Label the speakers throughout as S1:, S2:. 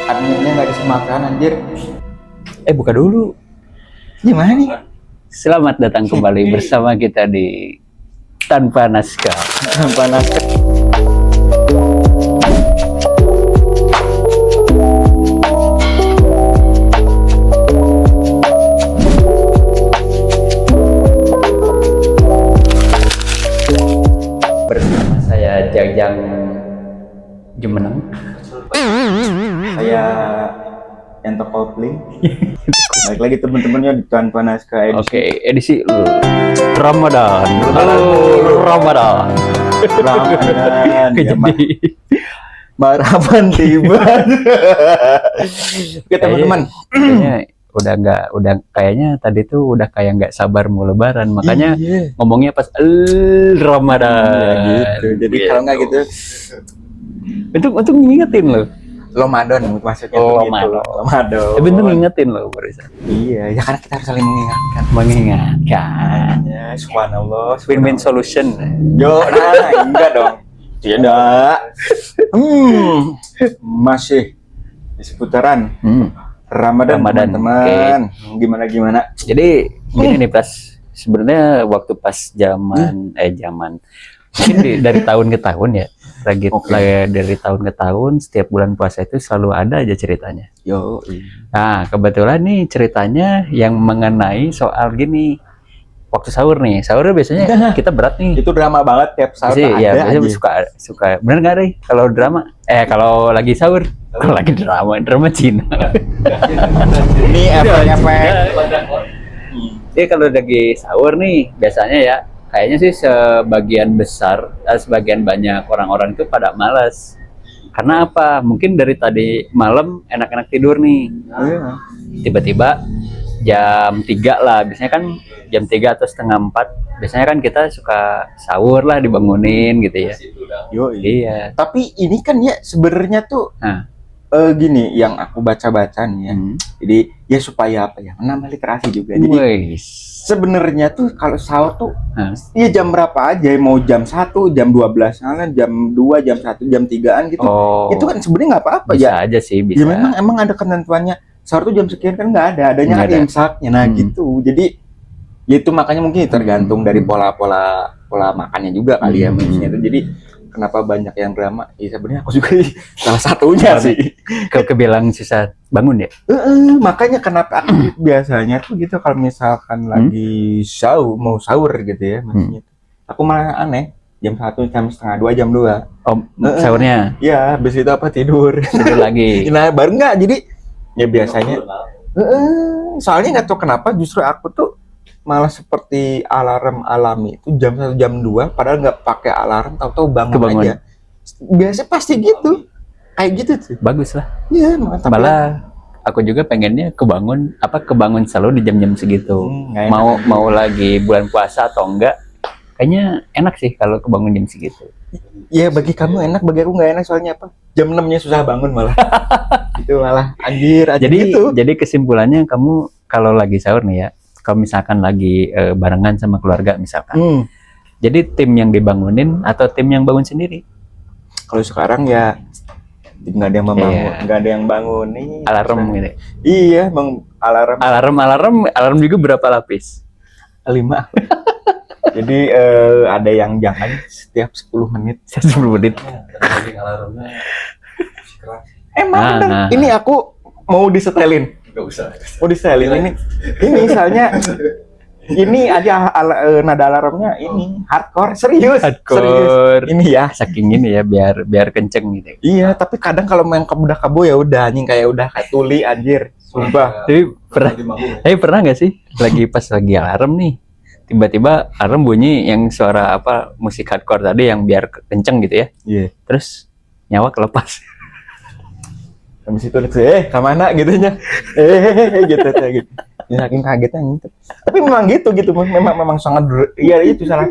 S1: adminnya nggak disemakan anjir.
S2: Buka dulu.
S1: Gimana nih?
S2: Selamat datang kembali bersama kita di Tanpa Naskah.
S1: Tanpa naskah.
S2: Bersama saya Jajang Jumeneng.
S1: Saya Ento Kopling. Baik lagi teman-temannya di Tanpa Naskah edisi.
S2: Oke, edisi Ramadan. Ramadan.
S1: Ramadan. Ya,
S2: Jadi
S1: Marapan tiba. Oke teman-teman.
S2: kayaknya kayaknya tadi tuh udah kayak nggak sabar mau lebaran, makanya
S1: Iya.
S2: ngomongnya pas Ramadan.
S1: Ya gitu. Jadi kalau nggak gitu
S2: Untuk ngingetin loh.
S1: Ramadan maksudnya
S2: Oh,
S1: tuh gitu. Ramadan.
S2: Bener ngingetin loh barusan.
S1: Iya, ya karena kita harus saling mengingatkan.
S2: Mengingatkan.
S1: Ya, subhanallah.
S2: Win-win solution.
S1: Yo, enggak dong. Tidak. Masih di seputaran Ramadan,
S2: Ramadan,
S1: teman-teman. Gimana?
S2: Jadi gini nih, pas sebenarnya waktu pas zaman mungkin dari tahun ke tahun ya, dari tahun ke tahun setiap bulan puasa itu selalu ada aja ceritanya.
S1: Yo.
S2: Nah, kebetulan nih ceritanya yang mengenai soal gini. Waktu sahur nih, sahurnya biasanya kita berat nih.
S1: Itu drama banget tiap sahur.
S2: Sih, ya,
S1: ada
S2: biasanya suka. Bener nggak deh kalau drama? Kalau lagi sahur, kalau lagi drama Cina.
S1: Ini efek-efek.
S2: Jadi kalau lagi sahur nih, biasanya ya, kayaknya sih sebagian banyak orang-orang itu pada malas. Karena apa? Mungkin dari tadi malam enak-enak tidur nih. Tiba-tiba jam 3 lah, biasanya kan jam 3 atau setengah 4, biasanya kan kita suka sahur lah, dibangunin gitu ya.
S1: Yo.
S2: Iya.
S1: Tapi ini kan ya sebenarnya tuh gini yang aku baca-baca nih ya. Jadi ya supaya apa ya? Menambah literasi juga. Jadi sebenarnya tuh kalau sahur tuh ya jam berapa aja, mau jam 1, jam 12, jam 2, jam 1, jam 3-an gitu. Itu kan sebenarnya nggak apa-apa
S2: bisa
S1: ya.
S2: aja sih, bisa.
S1: Ya memang ada ketentuannya. Sahur tuh jam sekian kan nggak ada, adanya kan imsaknya. Nah gitu. Jadi ya itu makanya mungkin tergantung dari pola makannya juga kali ya maksudnya itu. Jadi kenapa banyak yang drama? Ya sebenarnya aku juga salah satunya sih.
S2: Kebilang susah bangun ya.
S1: Makanya kenapa aku biasanya tuh gitu kalau misalkan lagi mau sahur gitu ya maksudnya. Aku malah aneh jam 1, jam setengah 2, jam 2.
S2: Oh, sahurnya.
S1: Ya, habis itu apa tidur
S2: Lagi.
S1: Nah, baru nggak. Jadi ya biasanya soalnya nggak tahu kenapa justru aku tuh malah seperti alarm alami itu jam 1, jam 2 padahal nggak pakai alarm, tahu-tahu bangun aja. Biasanya pasti gitu. Kayak gitu tuh.
S2: Bagus lah.
S1: Iya, mantap.
S2: Malah aku juga pengennya kebangun selalu di jam-jam segitu. Mau lagi bulan puasa atau enggak, kayaknya enak sih kalau kebangun jam segitu.
S1: Iya, bagi kamu enak, bagi aku nggak enak, soalnya apa? Jam 6-nya susah bangun malah. Itu malah anjir gitu.
S2: Jadi kesimpulannya, kamu kalau lagi sahur nih ya, kalau misalkan lagi barengan sama keluarga misalkan, jadi tim yang dibangunin atau tim yang bangun sendiri?
S1: Kalau sekarang ya nggak ada yang membangun, nggak ada yang bangun nih.
S2: Alarm gitu.
S1: Iya,
S2: Alarm juga berapa lapis?
S1: 5. Jadi ada yang jangan setiap 10 menit.
S2: 10 menit.
S3: Alarmnya
S1: Emang bener. Ini aku mau disetelin.
S3: nggak usah.
S1: Mau disetelin ini misalnya ini aja nada alarmnya ini hardcore, serius.
S2: Ini ya, saking ini ya, biar kenceng gitu.
S1: Iya, tapi kadang kalau main udah kabo ya udah anjing, kayak udah kayak tuli anjir. Sumpah.
S2: Tapi pernah nggak sih pas lagi alarm nih, tiba-tiba alarm bunyi yang suara musik hardcore tadi yang biar kenceng gitu ya.
S1: Iya.
S2: Terus nyawa kelepas.
S1: Habis itu kemana gitu nya. Gitu. Ya, saking kagetnya gitu. Tapi memang gitu. Memang sangat iya itu salah.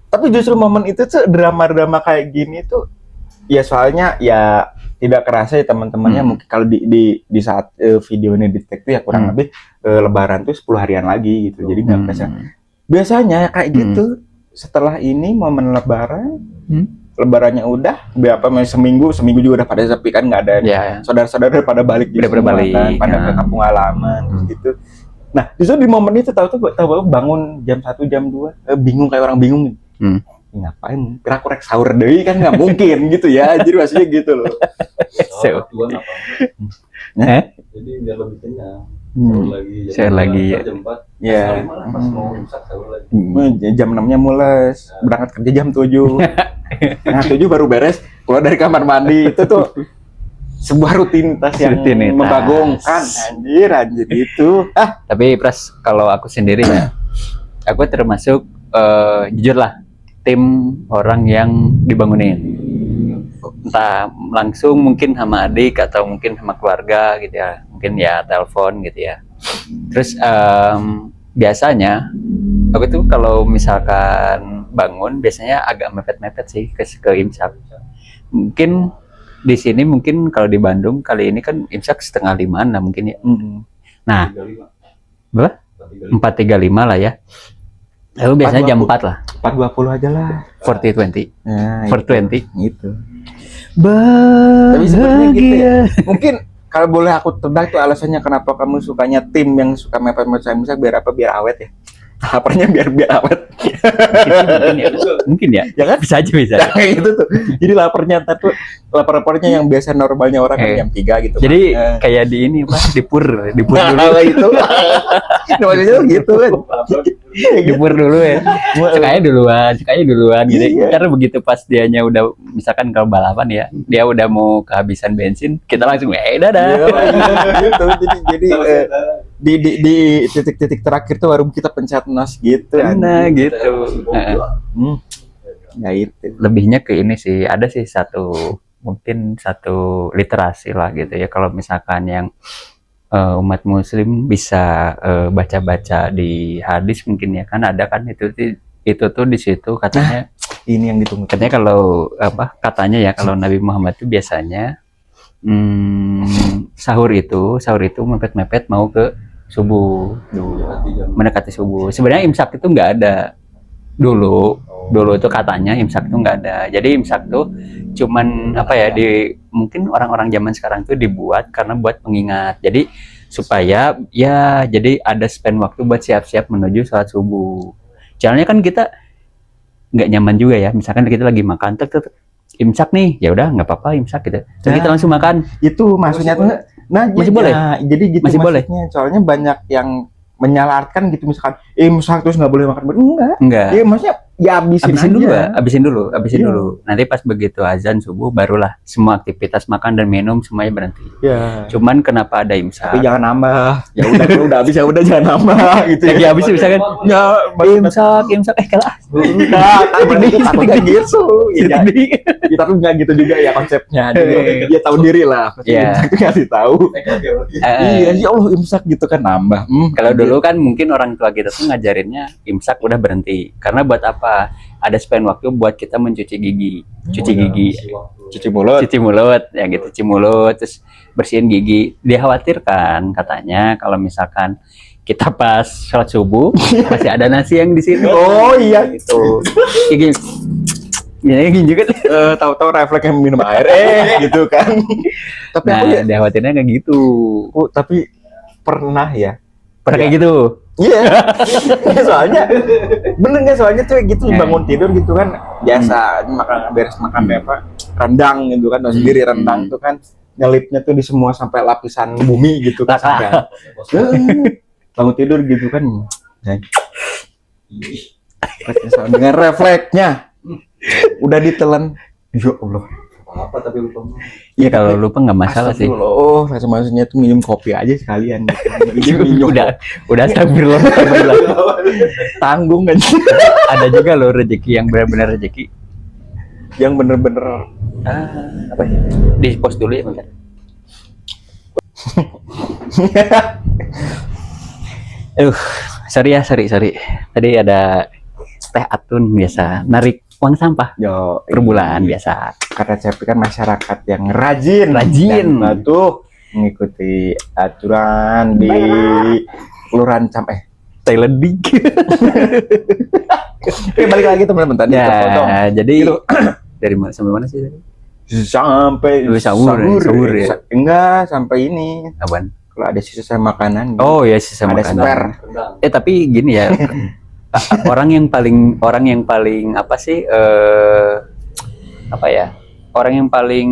S1: Tapi justru momen itu tuh drama-drama kayak gini tuh ya soalnya ya tidak kerasa ya teman-temannya mungkin kalau di saat video ini di-tag tuh ya kurang lebih lebaran tuh 10 harian lagi gitu. Jadi enggak kerasa. Biasanya kayak gitu setelah ini momen lebaran lebarannya udah, berapa seminggu juga udah pada sepi kan, nggak ada
S2: Ya.
S1: saudara-saudara pada balik
S2: Udah pada
S1: semua
S2: balik,
S1: kan, pada
S2: ya.
S1: ke kampung halaman gitu. Nah justru di momen itu tahu bangun jam 1 jam 2 bingung kayak orang bingung. Ngapain? Kira aku rek sahur deui kan nggak mungkin gitu ya. Jadi maksudnya gitu loh.
S3: Tuan apa? Jadi biar lebih kenyang.
S2: Sahur lagi ya.
S3: Jam 4.
S1: Ya.
S3: Kali malah pas mau imsak sahur lagi.
S1: Jam 6-nya mules, berangkat kerja jam 7. Nah 7 baru beres, keluar dari kamar mandi. Itu tuh sebuah rutinitas yang
S2: Rutinitas.
S1: membagongkan. Anjir itu.
S2: Tapi Pras, kalau aku sendiri ya, aku termasuk jujur lah tim orang yang dibangunin. Entah langsung mungkin sama adik atau mungkin sama keluarga gitu ya, mungkin ya telepon gitu ya. Terus biasanya aku tuh kalau misalkan bangun biasanya agak mepet-mepet sih ke imsak. Mungkin di sini mungkin kalau di Bandung kali ini kan imsak 4:30 lah mungkin ya. Nah, berapa? 4:35 lah ya. Aku biasanya jam 4 lah.
S1: 4.20 aja lah.
S2: 4:20.
S1: Nah,
S2: 4:20.
S1: gitu. Tapi sebenarnya gitu ya.
S2: Bahagia.
S1: Mungkin kalau boleh aku tebak itu alasannya kenapa kamu sukanya tim yang suka mepet-mepet imsak biar apa? Biar awet ya. Laparnya biar awet.
S2: Mungkin ya.
S1: Ya kan?
S2: Bisa aja bisa.
S1: Nah, itu tuh. Jadi laparnya ntar tuh lapar-laparnya yang biasa normalnya orang kan jam 3 gitu.
S2: Jadi
S1: kan.
S2: kayak di ini Pak, dipur dulu.
S1: Nah, itu. Namanya gitu kan.
S2: Dipur dulu ya. Sukanya duluan gitu.
S1: Iya.
S2: Karena begitu pas dianya udah misalkan kalau balapan ya, dia udah mau kehabisan bensin, kita langsung dadah.
S1: Iya, gitu. Jadi di titik-titik terakhir tuh baru kita pencet nas gitu.
S2: Nah, gitu.
S1: Ya itu.
S2: Lebihnya ke ini sih, ada sih mungkin satu literasi lah gitu ya, kalau misalkan yang umat muslim bisa baca-baca di hadis mungkin ya, kan ada kan itu tuh di situ katanya.
S1: Ini yang ditunggu.
S2: Katanya kalau katanya ya kalau Nabi Muhammad itu biasanya sahur itu mepet-mepet mau ke subuh, mendekati subuh. Sebenarnya imsak itu nggak ada dulu itu katanya imsak itu nggak ada. Jadi imsak tuh cuman mungkin orang-orang zaman sekarang tuh dibuat karena buat pengingat. Jadi supaya ya jadi ada spend waktu buat siap-siap menuju sholat subuh. Jalannya kan kita nggak nyaman juga ya. Misalkan kita lagi makan, imsak nih, ya udah nggak apa-apa imsak gitu. Terus kita langsung makan.
S1: Itu maksudnya tuh. Nah,
S2: masih boleh.
S1: Jadi gitu
S2: masih
S1: maksudnya.
S2: Boleh.
S1: Soalnya banyak yang menyalarkan gitu misalkan imsak terus nggak boleh makan.
S2: Enggak.
S1: Ya maksudnya ya habisin
S2: dulu. Nanti pas begitu azan subuh barulah semua aktivitas makan dan minum semuanya berhenti.
S1: Ya.
S2: Cuman kenapa ada imsak?
S1: Tapi jangan nambah. Ya udah kalau udah habis ya udah jangan nambah gitu.
S2: Lagi habis misalkan
S1: Ya
S2: imsak kalah.
S1: Nah, takutnya gitu. Ya, tapi nggak gitu juga ya konsepnya. Jadi dia tahu diri lah.
S2: Iya.
S1: Itu ngasih tahu. Iya sih Allah imsak gitu kan nambah.
S2: Kalau dulu kan mungkin orang tua kita tuh ngajarinnya imsak udah berhenti. Karena buat apa? Ada spend waktu buat kita mencuci gigi,
S1: Cuci mulut
S2: ya gitu, cuci mulut, terus bersihin gigi. Dikhawatirkan katanya kalau misalkan kita pas sholat subuh masih ada nasi yang di sini.
S1: Oh iya
S2: Gitu. Gigi. Ya gini juga.
S1: Tahu-tahu refleks yang minum air gitu kan. Tapi
S2: Nah,
S1: aku ya,
S2: dikhawatirnya kayak gitu.
S1: tapi pernah ya.
S2: Pernah kayak gitu.
S1: Iya. Soalnya bener nggak, soalnya tuh gitu bangun tidur gitu kan biasa beres makan apa rendang gitu kan, sendiri rendang tuh kan nyelipnya tuh di semua sampai lapisan bumi gitu kan. Bangun tidur gitu kan. Dengan refleksnya udah ditelan. Ya Allah.
S3: Apa tapi lupa.
S2: Iya kalau lupa nggak masalah sih.
S1: Oh, maksudnya tuh minum kopi aja sekalian gitu.
S2: udah astagfirullah.
S1: Tanggung kan.
S2: Ada juga loh rezeki yang benar-benar rezeki.
S1: Yang bener-bener
S2: Apa ya? Di post dulu ya bentar. Sorry. Tadi ada Teh Atun biasa narik uang sampah per bulan biasa.
S1: Karena Cepi kan masyarakat yang rajin. Dan tuh mengikuti aturan di Kelurahan
S2: Thailand
S1: balik lagi teman-teman tadi.
S2: Ya, jadi Dari mana sampai mana sih tadi?
S1: Sampai
S2: Sahur ya?
S1: Enggak, sampai ini.
S2: Apaan?
S1: Kalau ada sisa makanan.
S2: Oh ya, sisa
S1: ada
S2: makanan.
S1: spare.
S3: Rendang.
S2: Tapi gini ya, orang yang paling apa sih apa ya? Orang yang paling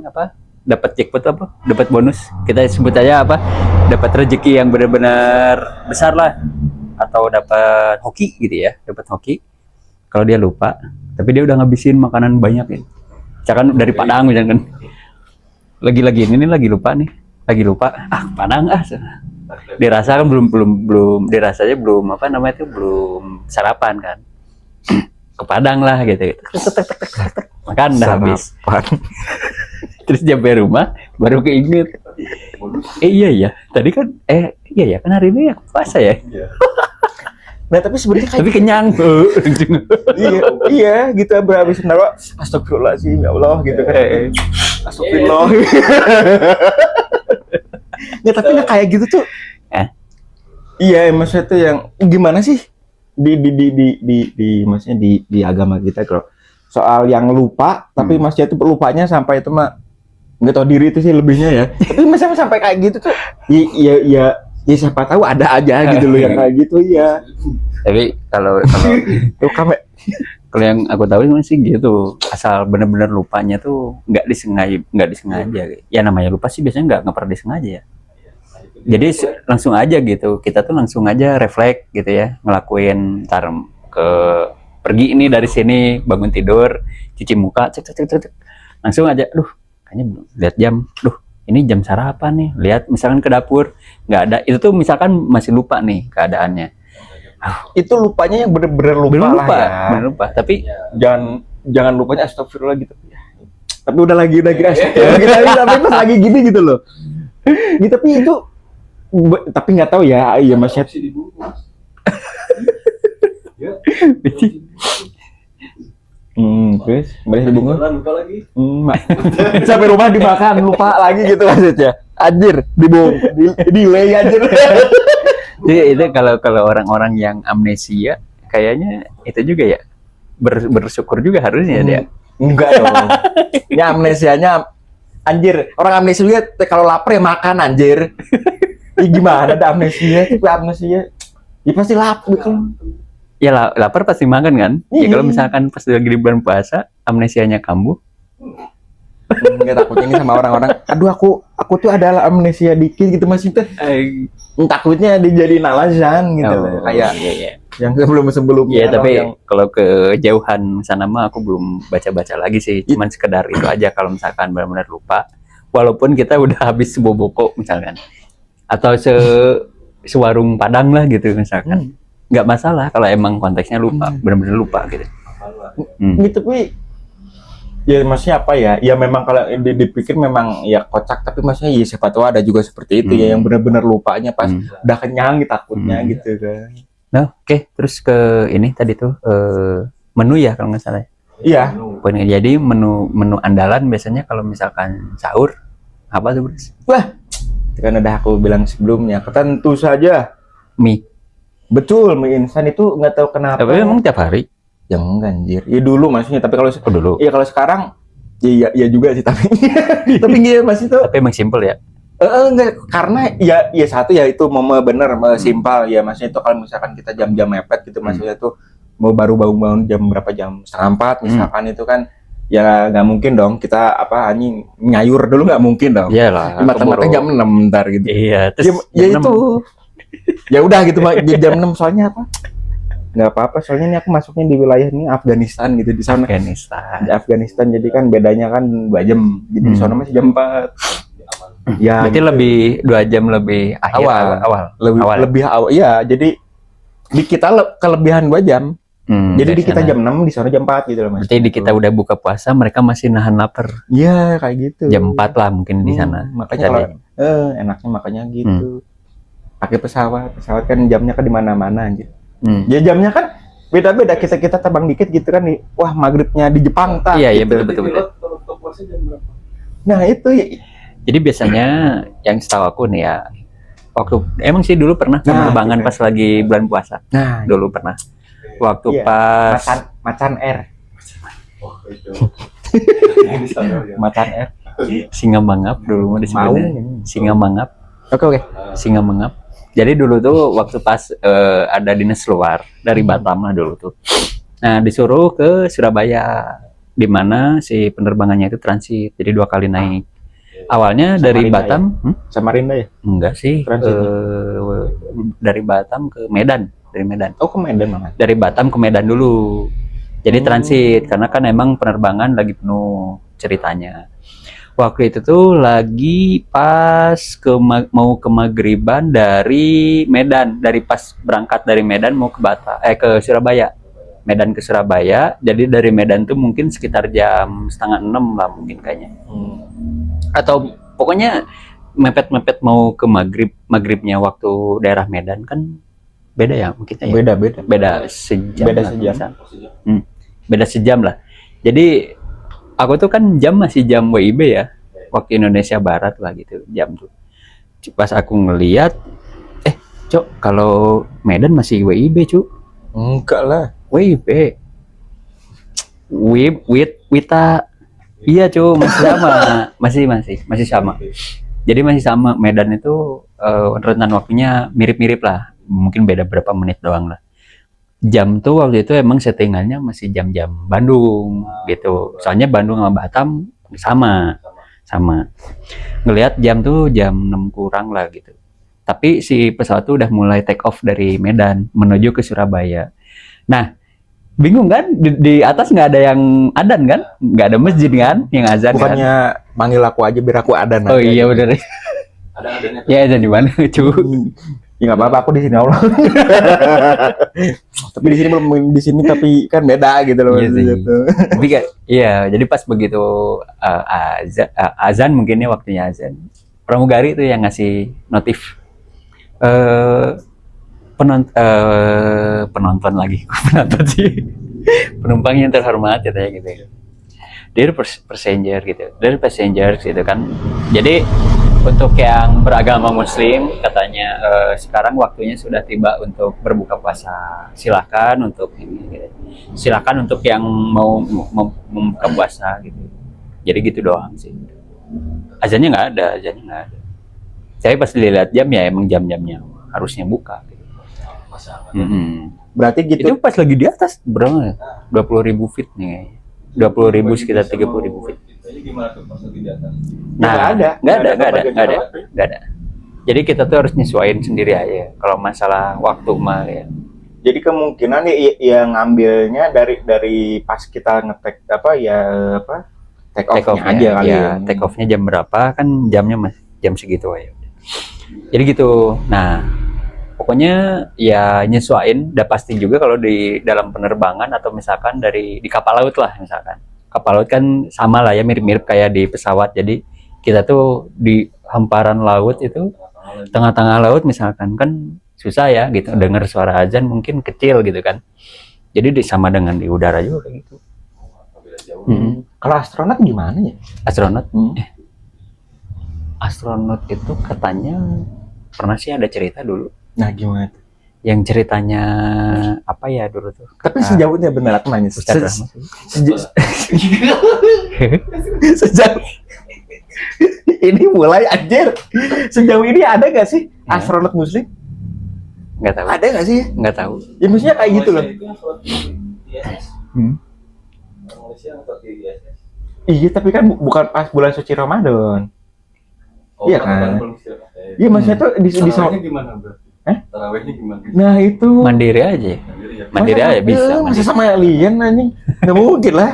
S2: apa? Dapat jackpot apa? Dapat bonus. Kita sebut aja apa? Dapat rezeki yang benar-benar besar lah, atau dapat hoki gitu ya, dapat hoki. Kalau dia lupa, tapi dia udah ngabisin makanan banyak ya. Misalkan dari Padang misalkan. Lagi-lagi ini lagi lupa nih. Lagi lupa, Padang dirasa kan belum dirasanya belum apa namanya itu belum sarapan kan. Ke Padang lah gitu. Makan udah habis. Terus sampai rumah baru keinget. Iya ya, tadi kan iya ya kan hari ini ya puasa ya.
S1: Nah tapi sebenarnya kayak
S2: Tapi kenyang.
S1: iya gitu habis naruh astagfirullahaladzim ya Allah gitu kan. Astagfirullah. Ya tapi nggak kayak gitu tuh. Iya, maksudnya tuh yang gimana sih di maksudnya di agama kita kalau soal yang lupa tapi maksudnya itu lupanya sampai itu mah nggak tahu diri itu sih lebihnya ya. Tapi misalnya sampai kayak gitu tuh ya siapa tahu ada aja gitu loh yang kayak gitu ya.
S2: Tapi kalau
S1: Tuh kami
S2: kalau yang aku tahu sih gitu, asal benar-benar lupanya tuh nggak disengaja. Ya namanya lupa sih biasanya nggak pernah disengaja ya. Jadi langsung aja gitu, kita tuh langsung aja refleks gitu ya, ngelakuin pergi ini dari sini, bangun tidur, cuci muka, cek, langsung aja, kayaknya belum lihat jam, ini jam sarapan nih, lihat misalkan ke dapur, nggak ada, itu tuh misalkan masih lupa nih keadaannya.
S1: itu lupanya yang bener-bener lupa
S2: Belum
S1: lah
S2: lupa,
S1: ya.
S2: belum lupa, tapi
S1: Jangan lupanya astagfirullah gitu. Tapi udah lagi astagfirullah tapi pas lagi gini gitu loh. Gitu, tapi itu tapi nggak tahu ya, iya Mas Syed.
S3: Opsi dibungkus. Ya.
S1: Terus boleh dibungkus.
S3: Lupa lagi.
S1: Sampai rumah dimakan lupa lagi gitu maksudnya. Anjir, delay anjir.
S2: itu kalau orang-orang yang amnesia, kayaknya itu juga ya bersyukur juga harusnya dia.
S1: Enggak dong. Ya amnesianya anjir, orang amnesia juga kalau lapar ya makan anjir. Gimana ada amnesia, tapi amnesia ya pasti lapar kan.
S2: Ya lapar pasti makan kan. Ya
S1: Iya.
S2: kalau misalkan pas lagi di bulan puasa amnesianya kambuh.
S1: Enggak takutnya ini sama orang-orang. Aduh aku tuh ada amnesia dikit gitu Mas itu. Takutnya dijadiin alasan gitu loh. Kayak
S2: iya.
S1: yang sebelum-sebelumnya.
S2: Iya, tapi
S1: yang
S2: kalau kejauhan sana mah aku belum baca-baca lagi sih. Cuman sekedar itu aja kalau misalkan benar-benar lupa. Walaupun kita udah habis seboboko misalkan. Atau sewarung Padang lah gitu misalkan. Nggak masalah kalau emang konteksnya lupa, benar-benar lupa gitu.
S1: gitu tapi ya maksudnya apa ya? Ya memang kalau dipikir memang ya kocak, tapi maksudnya ya siapa tahu ada juga seperti itu ya yang benar-benar lupanya pas udah kenyang takutnya gitu kan.
S2: Nah, oke. Terus ke ini tadi tuh menu ya kalau nggak salah.
S1: Iya.
S2: Poinnya jadi menu andalan biasanya kalau misalkan sahur apa tuh, Bros?
S1: Wah, kan udah aku bilang sebelumnya, tentu saja
S2: Mie.
S1: betul mie instan itu nggak tahu kenapa.
S2: Tapi emang tiap hari?
S1: Ya enggak anjir. Ya dulu maksudnya, tapi kalau
S2: dulu.
S1: ya kalau sekarang ya juga sih tapi tapi iya masih tuh.
S2: Tapi emang simple ya.
S1: Enggak, karena ya satu ya itu bener simpel ya maksudnya itu kalau misalkan kita jam-jam mepet gitu maksudnya tuh mau baru bangun jam berapa, jam 3:30 misalkan itu kan ya nggak mungkin dong kita anjing nyayur dulu, nggak mungkin dong.
S2: Iyalah.
S1: Mata-mata jam 6 ntar gitu.
S2: Iya, terus
S1: Ya
S2: jam 6.
S1: itu. Ya udah gitu jam 6 soalnya apa? Nggak apa-apa soalnya ini aku masuknya di wilayah ini Afghanistan gitu di sana.
S2: Afghanistan.
S1: Di Afghanistan jadi kan bedanya kan 2 jam. Jadi di sana masih jam 4. Ya.
S2: Berarti
S1: gitu.
S2: lebih 2 jam lebih awal.
S1: Lebih awal. Iya, jadi di kita kelebihan 2 jam. Jadi di kita jam 6, di sana jam 4 gitu loh Mas.
S2: Berarti di kita udah buka puasa, mereka masih nahan lapar.
S1: Iya, kayak gitu.
S2: Jam 4 lah mungkin di sana.
S1: Makanya kalau enaknya makanya gitu. Pakai pesawat kan jamnya kan di mana-mana aja. Ya jamnya kan beda-beda, kita terbang dikit gitu kan nih. Wah, maghribnya di Jepang tak.
S2: Iya,
S1: gitu.
S2: betul.
S3: Kalau buka puasa jam berapa?
S1: Nah, itu ya.
S2: Jadi biasanya yang setahu aku nih ya, waktu emang sih dulu pernah penerbangan
S1: gitu.
S2: pas lagi bulan puasa.
S1: Nah,
S2: Dulu pernah. Waktu
S1: iya.
S2: pas
S1: Macan Air.
S3: Oh itu. Di sana ya.
S1: Macan R.
S2: Singa Mangap dulu mah disebutnya.
S1: Mau.
S2: Singa Mangap.
S1: Oke.
S2: Singa Mangap. Jadi dulu tuh waktu pas ada dinas luar dari Batam lah dulu tuh. Nah disuruh ke Surabaya, di mana si penerbangannya itu transit, jadi 2 kali naik. Awalnya dari
S1: Samarinda
S2: Batam,
S1: Samarinda ya?
S2: enggak sih,
S1: Transit.
S2: dari Batam ke Medan, dari Medan.
S1: Oh, ke Medan malah.
S2: Dari Batam ke Medan dulu. Jadi transit karena kan emang penerbangan lagi penuh ceritanya. Waktu itu tuh lagi pas mau ke Maghriban dari Medan, dari pas berangkat dari Medan mau ke Surabaya. Medan ke Surabaya, jadi dari Medan tuh mungkin sekitar jam 5:30 lah mungkin kayaknya. Atau pokoknya mepet-mepet mau ke Maghribnya waktu daerah Medan kan beda ya mungkin ya. Beda sejam.
S1: Beda
S2: lah,
S1: sejam.
S2: bisa. Beda sejam lah. Jadi aku tuh kan masih jam WIB ya, waktu Indonesia Barat lah gitu jam tuh. Pas aku ngeliat, Cok, kalau Medan masih WIB, Cuk.
S1: Enggak lah.
S2: WIB. Wita. Iya, Cuk, masih sama. Masih sama. Jadi masih sama. Medan itu rentan waktunya mirip-mirip lah. Mungkin beda berapa menit doang lah. Jam tuh waktu itu emang settingannya masih jam-jam Bandung gitu. Soalnya Bandung sama Batam sama. Ngelihat jam tuh jam 6 kurang lah gitu. Tapi si pesawat tuh udah mulai take off dari Medan menuju ke Surabaya. Nah, bingung kan? Di atas nggak ada yang adzan kan? Nggak ada masjid kan yang azan kan?
S1: Bukannya manggil aku aja biar aku ada
S2: Oh iya bener.
S3: Ada-adanya.
S2: Ya azan di mana, Cu?
S1: Ya nggak apa-apa, aku di sini Allah. Tapi di sini belum di sini, tapi kan beda gitu loh.
S2: Iya sih.
S1: Gitu.
S2: Tapi kan, iya. Jadi pas begitu azan mungkin ya waktunya azan. Pramugari itu yang ngasih notif. Penonton lagi, penonton sih. Penumpang yang terhormat katanya gitu. Dear passengers gitu kan. Jadi untuk yang beragama Muslim katanya sekarang waktunya sudah tiba untuk berbuka puasa. Silakan untuk ini, gitu. Silakan untuk yang mau membuka puasa gitu. Jadi gitu doang sih. Azannya nggak ada. Saya pas dilihat jam ya emang jam-jamnya harusnya buka. Gitu.
S1: Berarti gitu.
S2: Itu pas lagi di atas berapa? 20.000 feet nih. 20.000 sekitar 30.000 feet.
S3: Jadi gimana tuh pas lagi di atas?
S2: Nah,
S1: nggak ada.
S2: nggak ada. Jadi kita tuh harus nyesuaiin sendiri aja. Kalau masalah waktu mah ya.
S1: Jadi kemungkinan ya ngambilnya dari pas kita ngetek take off-nya aja kali ya.
S2: Take off-nya jam berapa kan jamnya masih jam segitu aja. Jadi gitu. Nah, pokoknya ya nyesuaiin. Udah pasti juga kalau di dalam penerbangan atau misalkan di kapal laut lah misalkan. Kapal laut kan sama lah ya, mirip-mirip kayak di pesawat. Jadi kita tuh di hamparan laut itu, tengah-tengah laut misalkan kan susah ya gitu. Dengar suara azan mungkin kecil gitu kan. Jadi sama dengan di udara juga kayak gitu.
S1: Kalau astronot gimana ya?
S2: Astronot? Astronot itu katanya pernah sih ada cerita dulu.
S1: Nah gimana?
S2: Yang ceritanya apa ya dulu tuh?
S1: Tapi sejauhnya benar aku nanya sejauh ini mulai anjir. Sejauh ini ada gak sih astronot muslim?
S2: Nggak tahu.
S1: Ada gak sih?
S2: Nggak tahu.
S1: Ya maksudnya kayak gitu loh.
S3: Malaysia seperti ISS.
S1: Iya tapi kan bukan pas bulan suci Ramadan.
S3: Oh,
S1: Iya kan? Iya maksudnya tuh di
S3: Tarawehnya gimana, Bro?
S1: Eh?
S3: Tarawehnya gimana?
S1: Nah itu
S2: Mandiri aja.
S3: Mandiri ya?
S2: Mandiri aja bisa.
S1: Masa sama alien anjing? Nggak mungkin lah.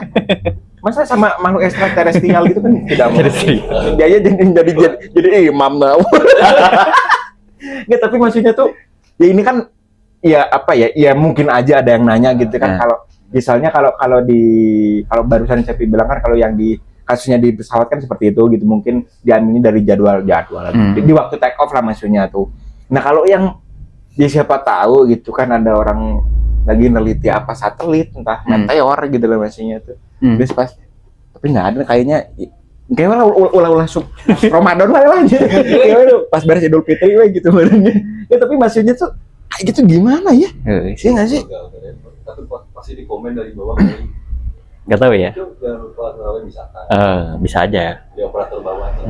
S1: Masa sama makhluk ekstraterestrial gitu kan tidak mungkin. Dia aja jadi imam tau. Nggak, tapi maksudnya tuh ya ini kan ya apa ya? Ya mungkin aja ada yang nanya gitu kan. Kalau misalnya kalau barusan saya bilang kan kalau yang di kasusnya di pesawat kan seperti itu gitu, mungkin diambilnya dari jadwal di waktu take off lah maksudnya tuh. Nah kalau yang ya siapa tahu gitu kan ada orang lagi neliti apa satelit entah meteor gitu loh maksudnya tuh. Terus pas tapi nggak ada kayaknya kayak ulah Ramadan lah aja. Kayak pas beres Idul Fitri gitu badannya. Ya tapi maksudnya tuh kayak gitu gimana ya? Iya nggak sih?
S3: Tapi pasti di komen dari bawah kali.
S2: Nggak tahu ya.
S3: Itu jangan lupa kalau misalkan
S2: Bisa aja.
S3: di operator bawahnya.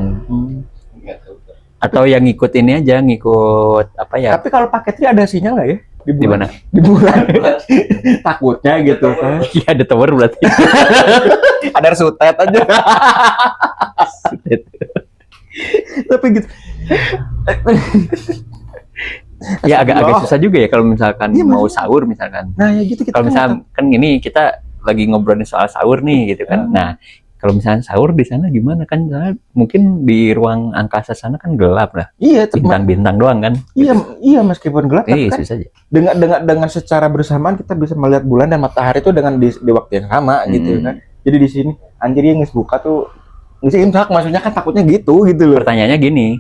S3: Nggak tahu.
S2: Atau yang ngikut ini aja, ngikut apa ya?
S1: Tapi kalau pakai tri ada sinyal nggak ya?
S2: Di mana?
S1: Di bulan. Takutnya gitu kan.
S2: Iya, ada tower berarti.
S1: Ada sutet aja. Tapi gitu.
S2: Ya agak susah juga ya kalau misalkan
S1: Iya,
S2: mau sahur misalkan.
S1: Nah, ya gitu kita.
S2: Kalau misalkan kan gini kita lagi ngobrolin soal sahur nih gitu kan. Nah, kalau misalnya sahur di sana gimana kan? Soalnya mungkin di ruang angkasa sana kan gelap lah.
S1: Iya,
S2: Bintang-bintang doang kan.
S1: iya meskipun gelap tapi kan
S2: Susah aja.
S1: dengan secara bersamaan kita bisa melihat bulan dan matahari itu dengan di waktu yang sama gitu kan. Jadi di sini anjir yang nges buka tuh nges imsak, maksudnya kan takutnya gitu loh.
S2: Pertanyaannya gini.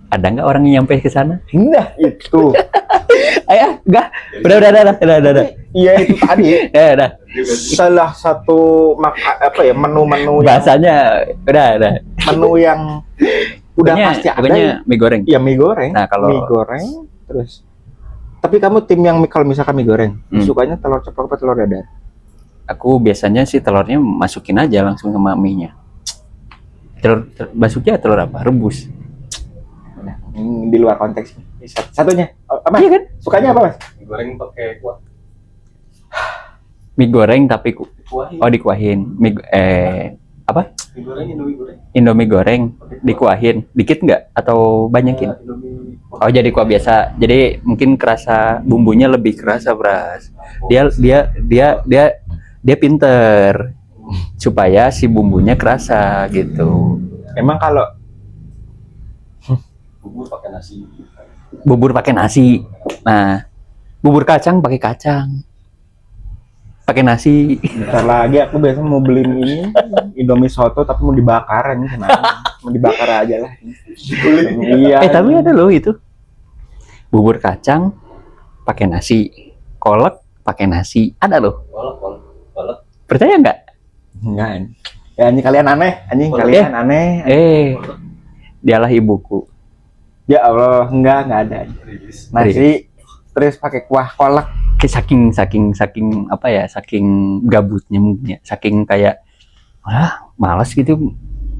S2: Ada nggak orang yang nyampe ke sana?
S1: Nah, itu.
S2: Ayah, enggak. Udah.
S1: Iya itu tadi.
S2: Udah.
S1: Salah satu menu-menu yang
S2: Bahasanya udah.
S1: menu yang udah pasti ada.
S2: Pokoknya mie goreng.
S1: Ya mie goreng.
S2: Nah, kalau
S1: mie goreng terus. Tapi kamu tim yang kalau misalkan mie goreng, sukanya telur ceplok apa telur dadar?
S2: Aku biasanya sih telurnya masukin aja langsung sama mie-nya. Telur basuknya telur apa? Rebus.
S1: Nah, di luar konteks. Satunya apa?
S2: Iya kan?
S1: Sukanya apa, Mas?
S3: Goreng pakai kuah.
S2: Mie goreng tapi
S3: Dikuahin.
S2: dikuahin. Apa?
S3: Mie goreng, Indomie goreng.
S2: Indomie goreng dikuahin. Dikit nggak atau banyakin?
S3: Indomie.
S2: Oh, jadi kuah biasa. Jadi mungkin kerasa bumbunya lebih kerasa, Bras. Dia pinter supaya si bumbunya kerasa gitu.
S1: Emang kalau
S3: Bubur pakai nasi.
S2: Bubur pakai nasi. Nah, bubur kacang pakai kacang. Pakai nasi.
S1: bentar lagi aku biasanya mau beli ini Indomie soto tapi mau dibakar ini kenapa? Mau dibakar aja lah. Iya.
S2: Tapi ada loh itu. Bubur kacang pakai nasi. Kolak pakai nasi. Ada loh.
S3: Kolak.
S2: Percaya nggak?
S1: Enggak. Ya anjing kalian aneh, kalian aneh.
S2: Dialah ibuku.
S1: Ya Allah, enggak ada.
S3: Rilis.
S1: Nasi terus pakai kuah kolak.
S2: Saking apa ya? Saking gabutnya mungkin ya. Saking kayak malas gitu.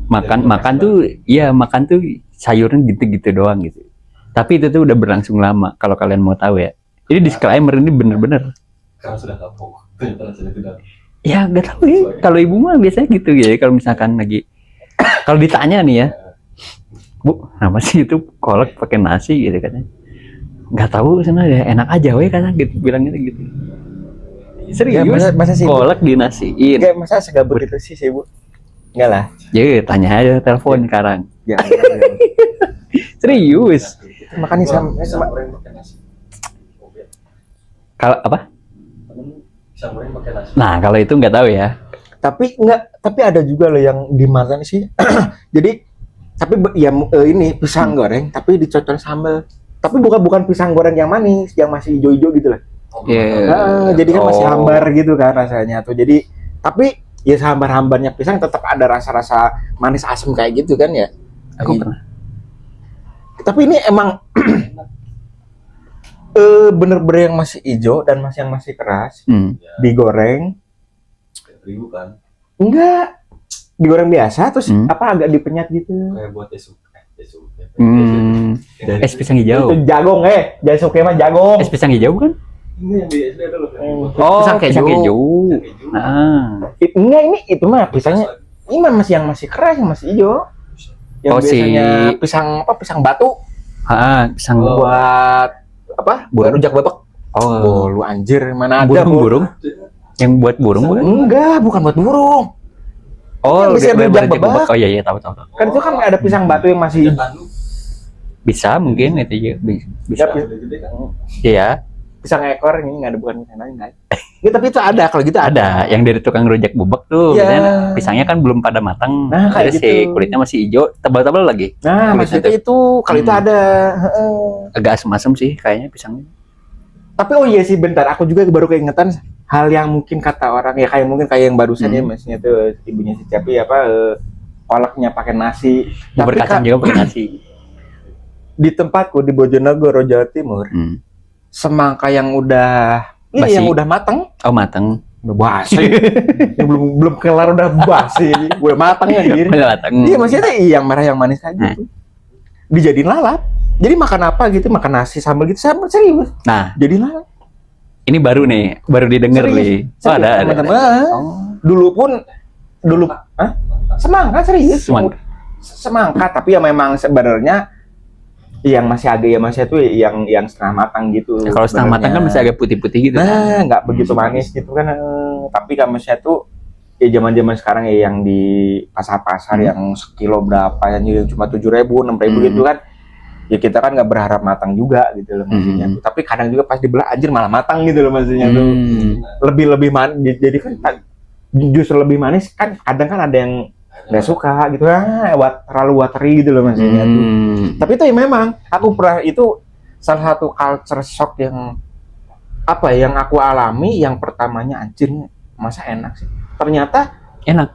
S2: Makan tuh sayurnya gitu-gitu doang gitu. Tapi itu tuh udah berlangsung lama kalau kalian mau tahu ya. Jadi disclaimer ini bener-bener.
S3: Karena sudah kapok. Ternyata sudah tidak.
S2: Ya nggak tahu ya. Kalau ibu mah biasanya gitu ya. Kalau misalkan lagi, kalau ditanya nih ya, Bu, kenapa sih itu kolak pakai nasi gitu katanya? Nggak tahu sana ya, enak aja weh kata gitu, bilangnya gitu. Serius?
S1: Masa sih?
S2: Kolak dinasiin.
S1: Enggak, masa segabut itu sih, Bu? Enggak lah.
S2: Ya, tanya aja telepon sekarang.
S1: Ya.
S2: Serius?
S1: Makanya sama
S3: goreng pakai nasi.
S2: Kalau apa?
S3: Pisang goreng pakai nasi.
S2: Nah, kalau itu nggak tahu ya.
S1: tapi ada juga loh yang dimakan sih. Jadi ini pisang goreng tapi dicocol sambal. Tapi bukan pisang goreng yang manis, yang masih hijau-hijau gitu lah. Jadi kan masih hambar gitu kan rasanya tuh. Jadi tapi ya hambar-hambarnya pisang tetap ada rasa-rasa manis asam kayak gitu kan ya.
S2: Aku pernah.
S1: Tapi ini emang bener-bener yang masih hijau dan yang masih keras digoreng.
S3: Terigu kan.
S1: Enggak, digoreng biasa terus agak dipenyat gitu.
S3: Kayak buat tesu.
S2: Es pisang hijau.
S1: Itu jagong jangan suka mah jagong.
S2: Es pisang hijau bukan?
S3: Ini yang di SD ada loh.
S2: Pisang keju. Nah.
S1: Enggak, ini itu mah pisangnya. Ini mah yang masih keras, yang masih hijau. Yang biasanya pisang batu.
S2: Pisang
S1: buat apa? Buat rujak bebek.
S2: Oh,
S1: lu anjir, mana ada
S2: burung? Yang buat burung bukan?
S1: Enggak, bukan buat burung.
S2: Oh,
S1: bisa rujak bebek.
S2: Oh iya tahu.
S1: Kan itu kan ada pisang batu yang masih
S2: bisa mungkin itu ya bisa. Iya.
S1: Pisang ekor ini enggak ada, bukan pisang lain kan. Ya, tapi itu ada, kalau gitu
S2: ada. Yang dari tukang rujak bebek tuh biasanya pisangnya kan belum pada matang.
S1: Nah, kayak
S2: si kulitnya masih hijau, tebal-tebal lagi.
S1: Nah, maksudnya itu kalau itu ada.
S2: Agak asem-asem sih kayaknya pisangnya.
S1: Tapi oh iya sih, bentar, aku juga baru keingetan hal yang mungkin kata orang ya, kayak yang barusan ya, maksudnya tuh ibunya si Capi kolaknya pakai nasi.
S2: Bubur kacang juga pakai nasi.
S1: Di tempatku di Bojonegoro, Jawa Timur, semangka yang udah yang udah matang.
S2: Oh, matang.
S1: Udah basi. Ya, belum kelar udah basi. Udah matang anjir.
S2: Matang.
S1: Iya maksudnya yang merah yang manis aja tuh. Dijadiin lalap. Jadi makan apa gitu, makan nasi sambal gitu, sambal serius.
S2: Nah,
S1: Jadi lalap.
S2: ini baru nih, baru didengar nih. Oh, ada.
S1: Teman-teman. Dulu, semangka serius. Semangka, tapi ya memang sebenarnya yang masih agak ya masih itu yang setengah matang gitu.
S2: Ya, kalau setengah matang kan masih agak putih-putih gitu.
S1: Nah, nggak begitu manis gitu kan. Tapi kalau masih itu ya zaman-zaman sekarang ya yang di pasar-pasar yang sekilo berapa yang cuma 7.000, 6.000 gitu kan. Ya kita kan nggak berharap matang juga gitu loh maksudnya tuh. Tapi kadang juga pas dibelah anjir malah matang gitu loh maksudnya tuh. Lebih manis. Jadi kan justru lebih manis kan kadang kan ada yang nggak suka gitu terlalu watery gitu loh maksudnya tuh. Tapi itu ya memang aku pernah itu salah satu culture shock yang apa yang aku alami yang pertamanya anjir masa enak sih. Ternyata
S2: Enak.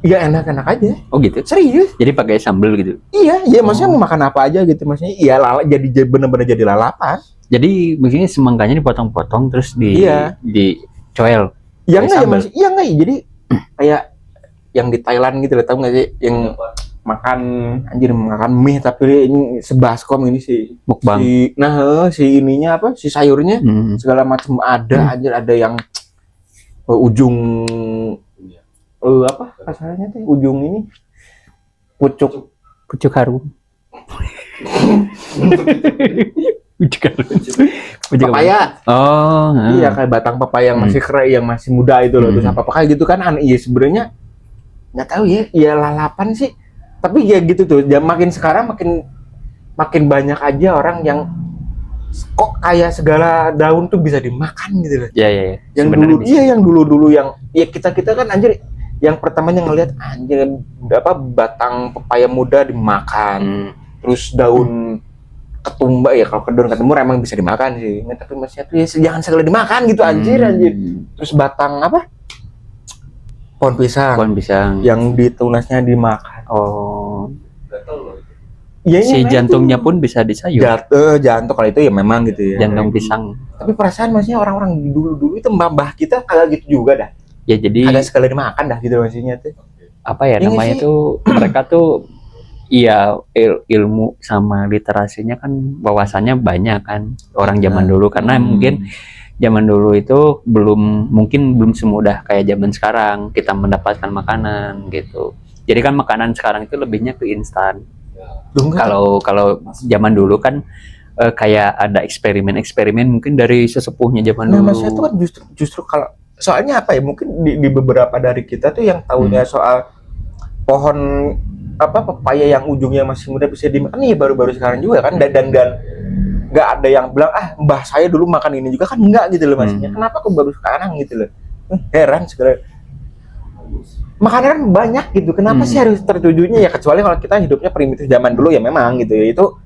S1: ya enak-enak aja.
S2: Oh gitu.
S1: Serius.
S2: Jadi pakai sambal gitu.
S1: Iya, maksudnya mau makan apa aja gitu maksudnya. Iya, jadi bener-bener jadi lalapan.
S2: Jadi begini semangkanya dipotong-potong terus dicoel.
S1: Ya
S2: Kayak
S1: enggak ya
S2: sambal.
S1: Mas. Iya enggak ya. Jadi kayak yang di Thailand gitu loh, tahu enggak sih? Yang makan mie tapi ini sebaskom ini sih.
S2: Mukbang.
S1: Si ininya apa? Si sayurnya segala macam ada anjir, ada yang ujung apa kasarnya tuh ujung ini pucuk harum.
S2: Pucuk harum.
S1: Papaya.
S2: Oh,
S1: Iya kayak batang papaya yang masih kering, yang masih muda itu loh. Terus apa kayak gitu kan iya sebenarnya nggak tahu ya lalapan sih. Tapi ya gitu tuh, makin sekarang makin banyak aja orang yang kok kayak segala daun tuh bisa dimakan gitu loh.
S2: Iya.
S1: Yang dulu yang dulu yang ya kita kan anjir yang pertamanya ngelihat anjir apa batang pepaya muda dimakan. Terus daun ketumbar ya, kalau daun ketumbar emang bisa dimakan sih. Nggak, tapi maksudnya tuh ya jangan sekali dimakan gitu anjir. Terus batang apa? Pohon pisang. Yang ditunasnya dimakan.
S2: Oh.
S3: Gatel loh.
S1: Ya,
S2: Si
S1: nah
S2: jantungnya
S1: itu.
S2: pun bisa disayur.
S1: Jantung kalau itu ya memang gitu ya.
S2: Jantung pisang.
S1: Tapi perasaan maksudnya orang-orang dulu itu mbah kita kayak gitu juga dah.
S2: Ya jadi
S1: Ada sekali dimakan dah gitu maksudnya tuh.
S2: apa ya
S1: Ini
S2: namanya
S1: sih.
S2: tuh mereka tuh iya ilmu sama literasinya kan wawasannya banyak kan orang zaman dulu karena mungkin zaman dulu itu mungkin belum semudah kayak zaman sekarang kita mendapatkan makanan gitu. Jadi kan makanan sekarang itu lebihnya ke instan. Kalau zaman dulu kan kayak ada eksperimen mungkin dari sesepuhnya zaman dulu.
S1: Nah, maksudnya itu kan justru kalau soalnya apa ya mungkin di beberapa dari kita tuh yang tahunya soal pohon apa pepaya yang ujungnya masih muda bisa dimakan nih baru-baru sekarang juga kan dan nggak ada yang bilang mbah saya dulu makan ini juga kan enggak gitu loh maksudnya. Kenapa kok baru sekarang gitu loh. Heran segala makanan banyak gitu. Kenapa sih harus tertujunya ya kecuali kalau kita hidupnya primitif zaman dulu ya memang gitu ya. Itu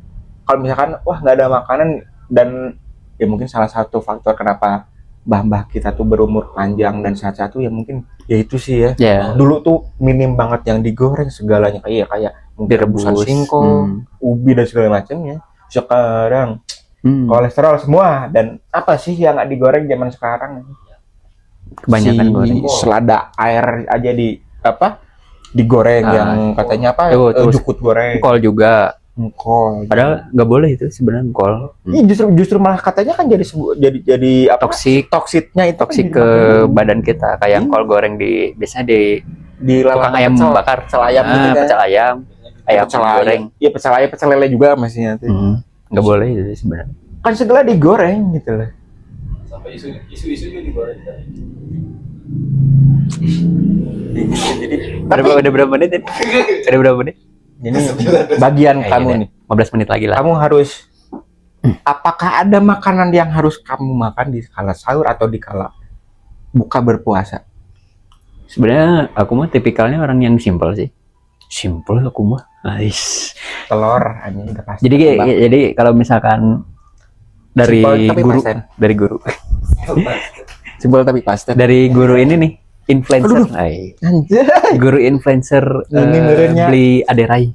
S1: kalau misalkan wah nggak ada makanan dan ya mungkin salah satu faktor kenapa mbah-mbah kita tuh berumur panjang dan sehat-sehat tuh ya mungkin ya itu sih ya. Dulu tuh minim banget yang digoreng segalanya kayak mungkin rebusan singkong, ubi dan segala macamnya. Sekarang kolesterol semua dan apa sih yang nggak digoreng zaman sekarang?
S2: Kebanyakan goreng.
S1: Selada air aja digoreng yang katanya apa? Jukut goreng.
S2: Kol juga.
S1: Kol.
S2: Padahal nggak boleh itu sebenarnya kol.
S1: Justru malah katanya kan jadi apa? Toksiknya itu
S2: toksik ke badan kita kayak kol goreng biasanya di tukang ayam bakar,
S1: pecel ayam gitu kan.
S2: Pecel ayam goreng.
S1: Iya pecel ayam, pecel lele juga masihnya tuh.
S2: Nggak boleh itu sebenarnya.
S1: Kan segala digoreng gitu loh.
S3: Sampai isu juga digoreng.
S2: Udah berapa menit ini? Udah berapa menit?
S1: Ini bagian kamu nih.
S2: 15 menit lagi lah.
S1: Kamu harus apakah ada makanan yang harus kamu makan di kala sahur atau di kala buka berpuasa?
S2: Sebenarnya aku mah tipikalnya orang yang simpel sih. Simpel aku mah.
S1: Telur anjing udah pasti.
S2: Jadi kalau misalkan dari guru.
S1: Simpel tapi pasti.
S2: Dari guru ini nih, influencer. Guru influencer beli aderai.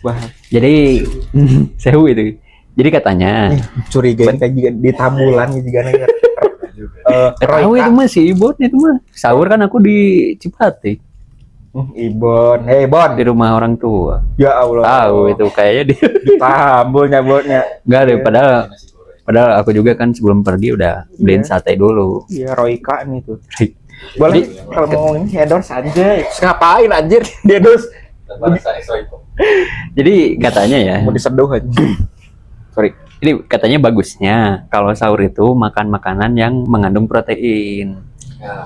S1: Wah.
S2: Jadi sewu itu. Jadi katanya
S1: curiga kayak di tabulan gitu kan.
S2: Tahu itu mah si Ibon itu mah. Sahur kan aku di Cipati
S1: Ibon, Bon,
S2: di rumah orang tua.
S1: ya Allah.
S2: Tahu itu kayaknya dia.
S1: Tambul nyabotnya.
S2: Enggak deh, padahal aku juga kan sebelum pergi udah beliin sate dulu.
S1: Iya, Royka nih tuh. Boleh
S2: Jadi-
S1: kalau mau ngomongin endorse aja. Ngapain anjir dia endorse?
S2: Jadi katanya ya,
S1: Mau diseduh aja. Sorry.
S2: ini katanya bagusnya kalau sahur itu makan makanan yang mengandung protein.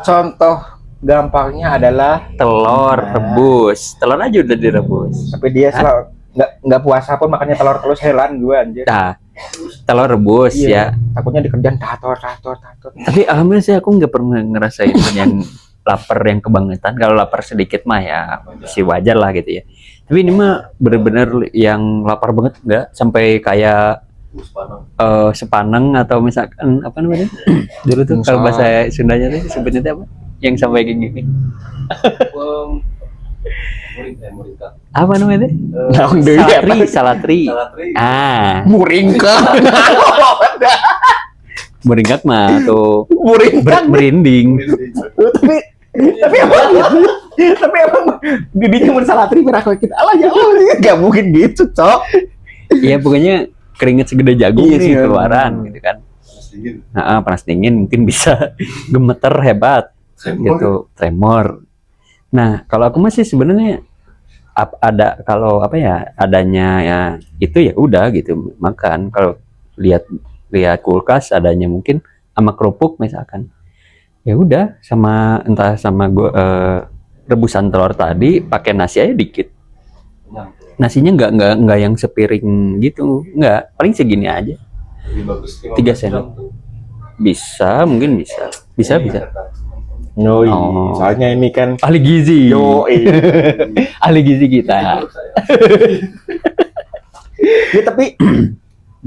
S1: Contoh gampangnya adalah
S2: Telur rebus, telur aja udah direbus.
S1: tapi dia selalu nggak puasa pun makannya telur terus helan gue anjir.
S2: Nah, telur rebus ya.
S1: Takutnya di kerjaan tator.
S2: Tapi alhamdulillah sih aku nggak pernah ngerasain yang lapar yang kebangetan. Kalau lapar sedikit mah ya masih wajar lah gitu ya. Tapi ini mah bener-bener yang lapar banget, nggak sampai kayak sepaneng atau misalkan apa namanya dulu tuh kalau bahasa Sundanya tuh sebutnya tuh apa? Yang sampai kayak gini. Apa namanya tuh? Salatri. Ah,
S1: Muringka.
S2: meringkat mah tuh
S1: Muringka.
S2: merinding.
S1: tapi emang bibinya mau salah tri merah kita Allah ya Allah nggak mungkin gitu cok.
S2: Iya pokoknya keringet segede jagung
S1: Iya
S2: nih
S1: sih,
S2: keluaran gitu kan. Nah, panas dingin mungkin bisa gemeter hebat gitu, tremor. Nah, kalau aku masih sebenarnya ada kalau apa ya adanya ya itu ya udah gitu makan. Kalau lihat kulkas adanya mungkin sama kerupuk misalkan. Ya udah sama entah sama rebusan telur tadi pakai nasi aja dikit. Nasinya nggak yang sepiring gitu, nggak, paling segini aja. 3 sendok. Bisa, mungkin bisa.
S1: No,
S2: Oh.
S1: soalnya ini kan
S2: Ahli gizi.
S1: yo
S2: Ahli gizi kita.
S1: ya, tapi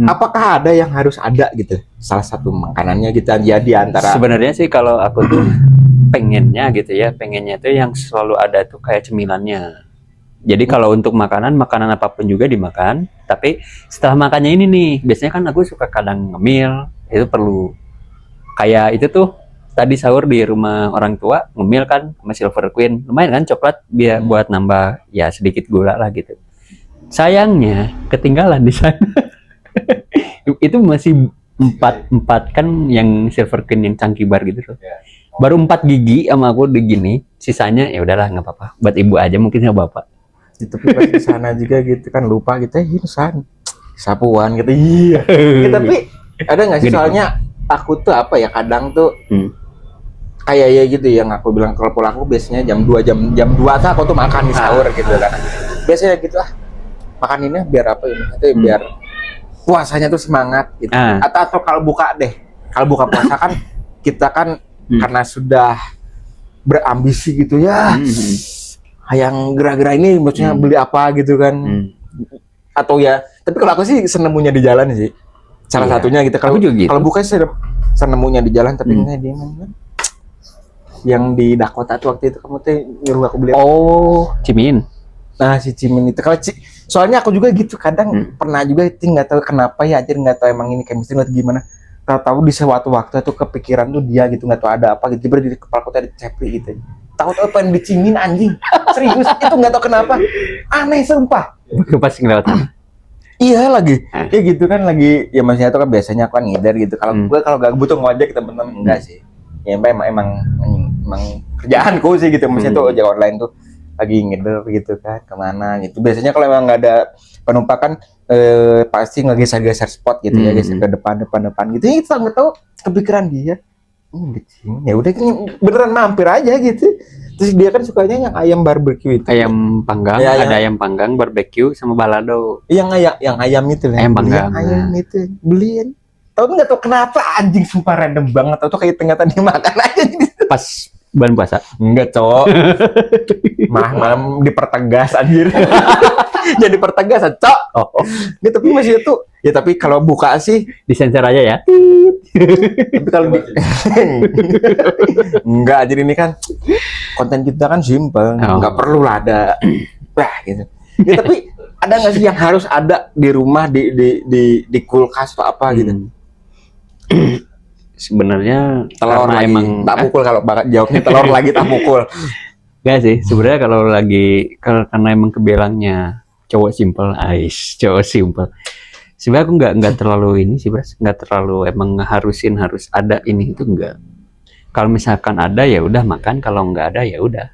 S1: apakah ada yang harus ada gitu salah satu makanannya gitu ya di antara
S2: Sebenarnya sih kalau aku tuh pengennya itu yang selalu ada tuh kayak cemilannya. Jadi kalau untuk makanan apapun juga dimakan, tapi setelah makannya ini nih, biasanya kan aku suka kadang ngemil, itu perlu. Kayak itu tuh tadi sahur di rumah orang tua ngemil kan sama Silver Queen, lumayan kan coklat biar buat nambah ya sedikit gula lah gitu. Sayangnya ketinggalan di sana. Itu masih empat kan yang Silver Queen yang cangkih bar gitu tuh. Baru 4 gigi sama aku di gini, sisanya ya udahlah nggak apa-apa. Buat ibu aja mungkin sama bapak.
S1: tapi pas di sana juga gitu kan lupa gitu san sapuan gitu iya. Ya, tapi ada nggak sih
S2: Gini.
S1: soalnya aku tuh apa ya kadang tuh kayak ya gitu yang aku bilang kalau pola aku biasanya jam 2 tuh aku tuh makan di sahur gitu kan. Biasanya gitu makan ini biar apa ini itu biar puasanya tuh semangat gitu. Atau kalau buka deh. Kalau buka puasa kan kita kan karena sudah berambisi gitu ya. Yang gerak-gerak ini maksudnya beli apa gitu kan. Atau ya, tapi kalau aku sih senemunya di jalan sih. Salah satunya gitu. Kalau
S2: gitu.
S1: kalau buka sih senemunya di jalan tapi enggak dia kan. Yang di Dakota tuh waktu itu kamu tuh nyuruh aku beli.
S2: Oh, Cimin.
S1: Nah, si Cimin itu kalau soalnya aku juga gitu kadang pernah juga itu nggak tahu kenapa ya aja nggak tahu emang ini chemistry atau gimana. Tahu-tahu di suatu waktu tuh kepikiran tuh dia gitu nggak tahu ada apa gitu tiba di kepala aku ada cepri gitu. Tahu-tahu pengen dicimin anjing. Serius itu nggak tahu kenapa. Aneh sumpah.
S2: Pas ngelewatan.
S1: Iya lagi. Ya gitu kan lagi ya maksudnya itu kan biasanya aku kan ngider gitu. Kalau gue kalau gak butuh ngojek temen-temen enggak sih. Ya emang kerjaanku sih gitu. Maksudnya tuh ojek online tuh lagi ngider gitu kan kemana gitu. Biasanya kalau emang nggak ada penumpang kan pasti ngegeser-geser spot gitu ya geser ke depan gitu. Ya itu nggak tahu kepikiran dia. Ya udah beneran mampir aja gitu. Terus dia kan sukanya yang ayam barbecue itu.
S2: Ayam panggang,
S1: Ya,
S2: ada ayam panggang, barbecue sama balado.
S1: Yang ayam itu lah.
S2: Ayam panggang.
S1: Ayam itu beliin. Tahu nggak tahu kenapa anjing sumpah random banget. Tahu tuh kayak ternyata dimakan aja.
S2: Pas bulan puasa.
S1: Enggak cowok. Malam dipertegas anjir. Jadi pertegas cok. Ya, tapi masih itu. Ya tapi kalau buka sih
S2: Disensor aja ya.
S1: tapi kalau enggak jadi ini kan konten kita kan simpel, nggak perlu lah ada gitu. Ya, tapi ada nggak sih yang harus ada di rumah di kulkas atau apa gitu?
S2: sebenarnya
S1: Telur
S2: karena
S1: lagi
S2: emang
S1: tak pukul kalau banget jawabnya telur lagi tak pukul.
S2: enggak sih sebenarnya kalau lagi karena emang kebilangnya cowok simple, cowok simple. Sebenarnya aku nggak terlalu ini sih, Bras. Nggak terlalu emang ngeharusin harus ada ini itu enggak. Kalau misalkan ada ya udah makan, kalau nggak ada ya udah.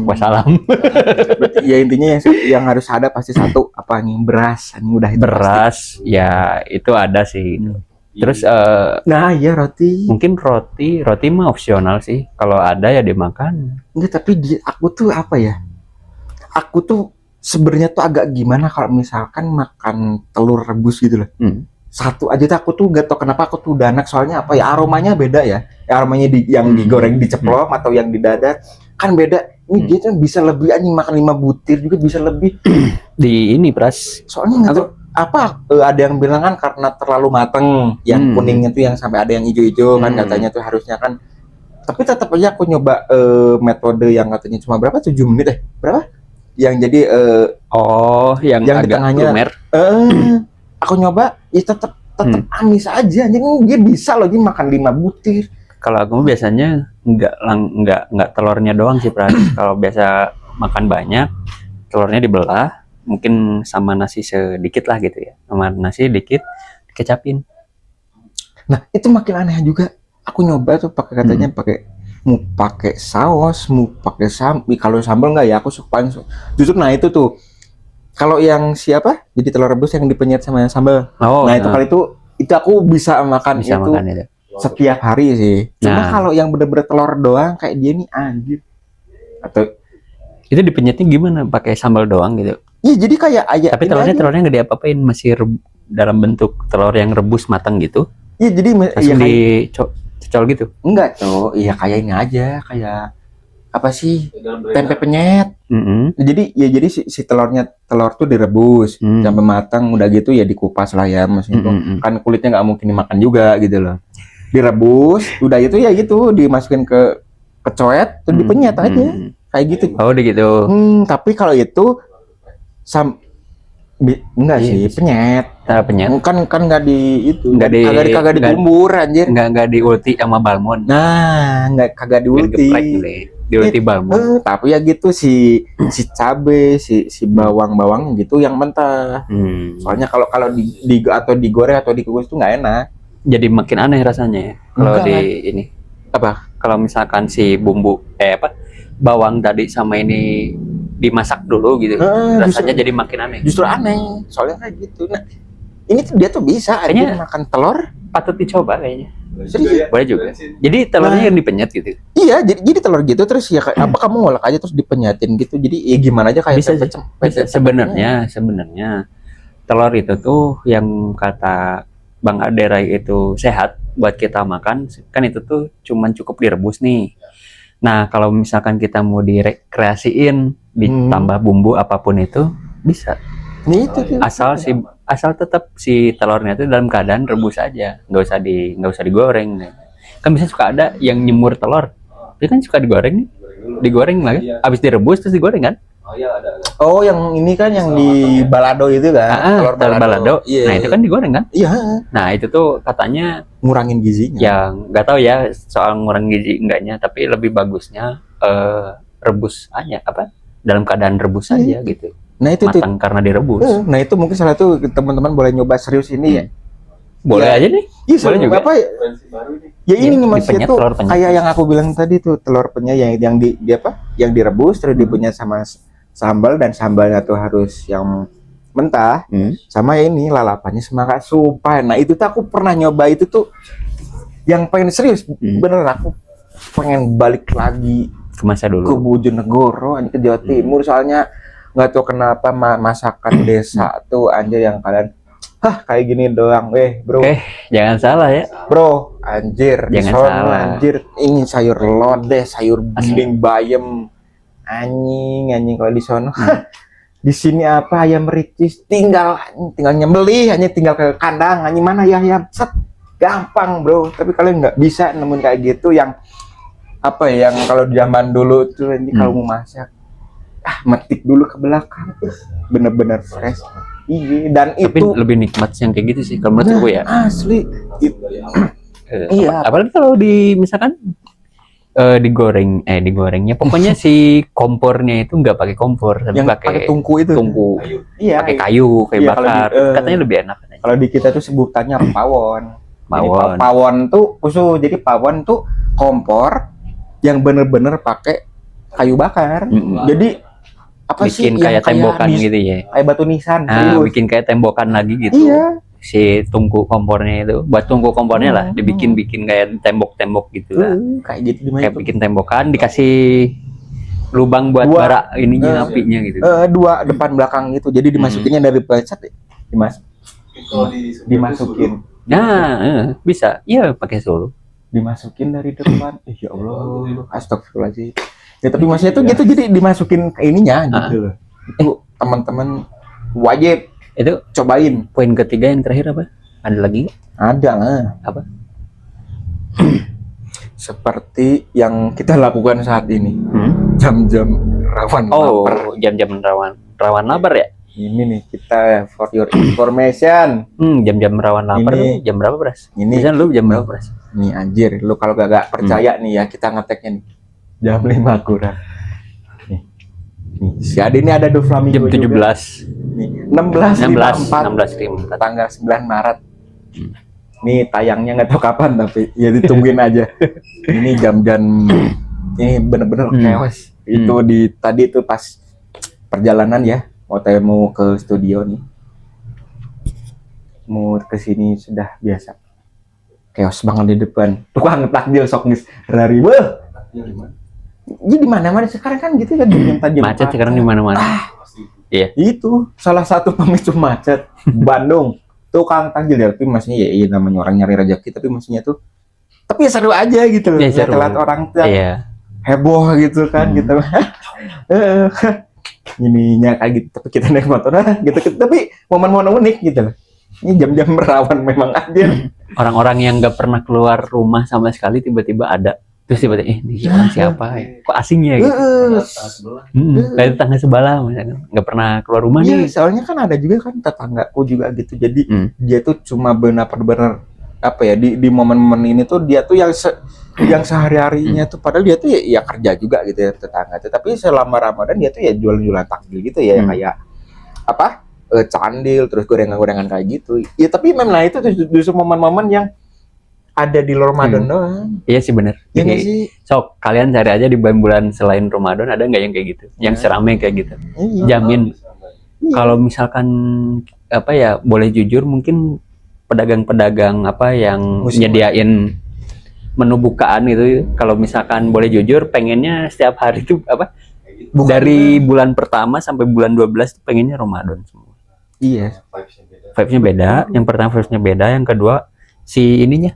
S2: Wassalam.
S1: Berarti ya intinya yang harus ada pasti satu apa nih, beras. Ini udah itu
S2: Beras ya itu ada sih. Terus
S1: pasti. Nah, iya roti.
S2: mungkin roti mah opsional sih. Kalau ada ya dimakan.
S1: Enggak, tapi aku tuh apa ya? Aku tuh sebenarnya tuh agak gimana kalau misalkan makan telur rebus gitu loh. Satu aja tuh aku tuh gak tau kenapa aku tuh udah enak, soalnya apa ya, aromanya beda ya. Aromanya yang digoreng diceplok atau yang didadar kan beda. Ini dia tuh bisa lebih, anjing makan 5 butir juga bisa lebih.
S2: Di ini Pras.
S1: Soalnya nggak tahu apa, ada yang bilang kan karena terlalu mateng, yang kuningnya tuh yang sampai ada yang hijau-hijau kan katanya tuh harusnya kan. Tapi tetap aja aku nyoba metode yang katanya cuma berapa, 7 menit berapa? Yang jadi
S2: yang
S1: di
S2: agak
S1: tengahnya
S2: lumer.
S1: Aku nyoba ya tetap amis aja. Jadi dia bisa loh dia makan 5 butir.
S2: Kalau aku biasanya nggak telurnya doang sih Pras. Kalau biasa makan banyak, telurnya dibelah, mungkin sama nasi sedikit lah gitu ya. Sama nasi dikit, kecapin.
S1: Nah, itu makin aneh juga. Aku nyoba tuh pakai katanya mau pakai saus, mau pakai kalau sambal nggak ya, aku suka justru. Nah itu tuh kalau yang siapa jadi telur rebus yang dipenyet sama sambal. Nah itu kali itu aku bisa makan itu setiap hari sih. Cuma kalau yang bener-bener telur doang kayak dia nih anjir. Atau
S2: itu dipenyetnya gimana? Pakai sambal doang gitu?
S1: Iya, jadi kayak aja.
S2: Tapi telurnya nggak diapa-apain, masih dalam bentuk telur yang rebus matang gitu.
S1: Iya, jadi
S2: langsung dicocol gitu.
S1: Enggak, Cok. Iya kayak ini aja, kayak apa sih? Tempe penyet. Jadi si telur tuh direbus sampai matang, udah gitu ya dikupas lah ya, maksudnya kan kulitnya nggak mungkin dimakan juga gitu loh. Direbus, udah itu ya gitu dimasukin ke coet, terus dipenyet aja kayak gitu.
S2: Oh, udah gitu.
S1: Tapi kalau itu enggak sih penyet.
S2: Penyet.
S1: Kan nggak di itu.
S2: Kagak
S1: dikumbur anjir.
S2: Nggak diulti sama balmon.
S1: Nah, kagak diulti.
S2: Diulti balmon.
S1: Tapi ya gitu si cabe, si bawang gitu yang mentah. Soalnya kalau atau digoreng atau dikukus tuh nggak enak.
S2: Jadi makin aneh rasanya ya. Kalau ini
S1: apa?
S2: Kalau misalkan si bumbu bawang tadi sama ini dimasak dulu gitu, rasanya jadi makin aneh.
S1: Justru aneh, soalnya kayak gitu. Nah, ini tuh dia tuh bisa aja makan telur.
S2: Patut dicoba kayaknya.
S1: Serius?
S2: Boleh juga. Jadi telurnya yang dipenyet gitu.
S1: Iya, jadi telur gitu terus ya apa kamu ngolek aja terus dipenyetin gitu. Jadi ya gimana aja kayak
S2: bisa. Sebenarnya telur itu tuh yang kata Bang Aderai itu sehat buat kita makan, kan itu tuh cuman cukup direbus nih. Nah, kalau misalkan kita mau direkreasiin, ditambah bumbu apapun itu bisa.
S1: Nih itu tuh.
S2: Asal tetap si telurnya itu dalam keadaan rebus aja, nggak usah digoreng. Kan bisa suka ada yang nyemur telur, itu kan suka digoreng lagi, habis direbus terus digoreng kan?
S3: Oh iya ada.
S1: Oh yang ini kan yang di balado itu kan,
S2: telur balado.
S1: Iya,
S2: nah itu kan digoreng kan?
S1: Iya.
S2: Nah itu tuh katanya
S1: ngurangin gizinya.
S2: Yang nggak tahu ya soal ngurangin gizi enggaknya, tapi lebih bagusnya rebus aja dalam keadaan rebus aja gitu.
S1: Nah itu
S2: matang karena direbus.
S1: Nah itu mungkin salah satu teman-teman boleh nyoba serius ini ya.
S2: Boleh aja nih.
S1: Iya, boleh juga. Apa ya? Ya ini nih Mas, itu kayak yang aku bilang tadi tuh telur penyet yang yang direbus terus dipenyet sama sambal, dan sambalnya tuh harus yang mentah, sama ini lalapannya semangat sumpah. Nah itu tuh aku pernah nyoba itu tuh yang pengen serius, bener aku pengen balik lagi
S2: ke masa dulu
S1: ke Bojonegoro, ke Jawa Timur, soalnya nggak tahu kenapa masakan desa tuh anjir yang kalian kayak gini doang, bro.
S2: Jangan salah ya,
S1: bro, anjir.
S2: Jangan salah.
S1: Anjir, ini sayur lodeh, sayur bening bayam, anjing kalau di sono. Di sini apa ayam ricis, tinggal nyembelih, hanya tinggal ke kandang, anjing mana ya set, gampang bro. Tapi kalian nggak bisa nemuin kayak gitu yang yang kalau zaman dulu tuh ini kalau mau masak metik dulu ke belakang, bener-bener fresh. Iya, dan
S2: tapi
S1: itu
S2: lebih nikmat yang kayak gitu sih kalau menurut gue ya.
S1: Asli. Iya.
S2: Apalagi kalau misalkan digorengnya pokoknya si kompornya itu nggak pakai kompor tapi
S1: Yang pakai tungku itu.
S2: tungku
S1: Iya.
S2: pakai kayu kayak
S1: Iya,
S2: bakar
S1: kalau
S2: katanya lebih enak katanya.
S1: Kalau di kita tuh sebutannya pawon. Jadi
S2: Pawon.
S1: pawon tuh khusus. Jadi pawon tuh kompor yang bener-bener pakai kayu bakar. Jadi apa sih
S2: bikin kayak tembokan gitu ya.
S1: Kayak batu nisan.
S2: Nah,
S1: serius.
S2: bikin kayak tembokan lagi gitu.
S1: Iya.
S2: Si tungku kompornya itu, buat tungku kompornya lah, dibikin kayak tembok-tembok gitu lah.
S1: Kayak gitu di mana
S2: Kayak
S1: tuh?
S2: bikin tembokan, dikasih lubang buat
S1: Dua.
S2: bara ininya apinya gitu.
S1: Dua depan belakang gitu. Jadi dimasukinnya dari plecet
S3: Kalau
S1: dimasukin.
S2: Nah, bisa. Iya, pakai solo.
S1: Dimasukin dari depan. Ya Allah, astagfirullahaladzim. Ya tapi maksudnya tuh gitu, jadi dimasukin ke ininya gitu loh. Itu teman-teman wajib
S2: Itu
S1: cobain.
S2: poin ketiga yang terakhir apa? Ada lagi nggak?
S1: Ada lah.
S2: Apa?
S1: Seperti yang kita lakukan saat ini. Jam-jam rawan lapar.
S2: Jam-jam rawan lapar ya?
S1: Ini nih kita for your information.
S2: Jam-jam rawan lapar
S1: Ini-
S2: tuh jam berapa, Bras?
S1: Ini
S2: Biasanya lu jam berapa, Bras?
S1: nih anjir, lu kalau gak percaya nih ya kita ngeteknya nih. Jam 5 kurang. Nih. Si Adi ini ada Do Flamingo
S2: Jam 17.
S1: juga. Nih, 16.54
S2: 16.54.
S1: tanggal 9 Maret. Nih tayangnya nggak tahu kapan tapi ya ditungguin aja. Ini jam-jam ini bener-bener chaos. Itu tadi itu pas perjalanan ya, mau ke studio nih. Mau ke sini sudah biasa. Chaos banget di depan. Tukang takjil sok ngis rari beuh. Jadi di mana-mana sekarang kan gitu kan jam
S2: Macet sekarang di mana-mana. Iya.
S1: Itu salah satu pemicu macet Bandung. Tukang takjil ya, tapi maksudnya ya namanya orang nyari rezeki tapi maksudnya tuh tapi seru aja gitu loh.
S2: Ya, seru.
S1: Lihat orang tuh
S2: Iya.
S1: heboh gitu kan gitu. Ininya kayak gitu tapi kita naik motor gitu, tapi momen-momen unik gitu loh. Ini jam-jam berawan memang anjir.
S2: Orang-orang yang nggak pernah keluar rumah sama sekali tiba-tiba ada. Terus tiba-tiba ini orang siapa ya? Kok asing ya gitu. Kayak tetangga sebelah misalkan. Nggak pernah keluar rumah
S1: Iya,
S2: nih.
S1: soalnya kan ada juga kan tetanggaku juga gitu. Jadi dia tuh cuma benar-benar apa ya di momen-momen ini tuh dia tuh yang sehari-harinya tuh padahal dia tuh ya kerja juga gitu ya tetangga tuh. Tapi selama Ramadan dia tuh ya jual-jualan takjil gitu ya kayak apa? Candil terus gorengan-gorengan kayak gitu. Ya tapi memang itu justru momen-momen yang ada di Ramadan doang.
S2: Iya sih bener.
S1: Ya nggak
S2: Jadi,
S1: sih?
S2: sok kalian cari aja di bulan-bulan selain Ramadan ada nggak yang kayak gitu, yang seramai kayak gitu.
S1: Iya.
S2: Jamin. Kalau misalkan apa ya, boleh jujur mungkin pedagang-pedagang apa yang nyediain menu bukaan gitu. Kalau misalkan boleh jujur, pengennya setiap hari itu apa? Dari bulan pertama sampai bulan 12 tuh pengennya Ramadan semua.
S1: Iya.
S2: Vibes-nya beda. Yang pertama vibes-nya beda, yang kedua si ininya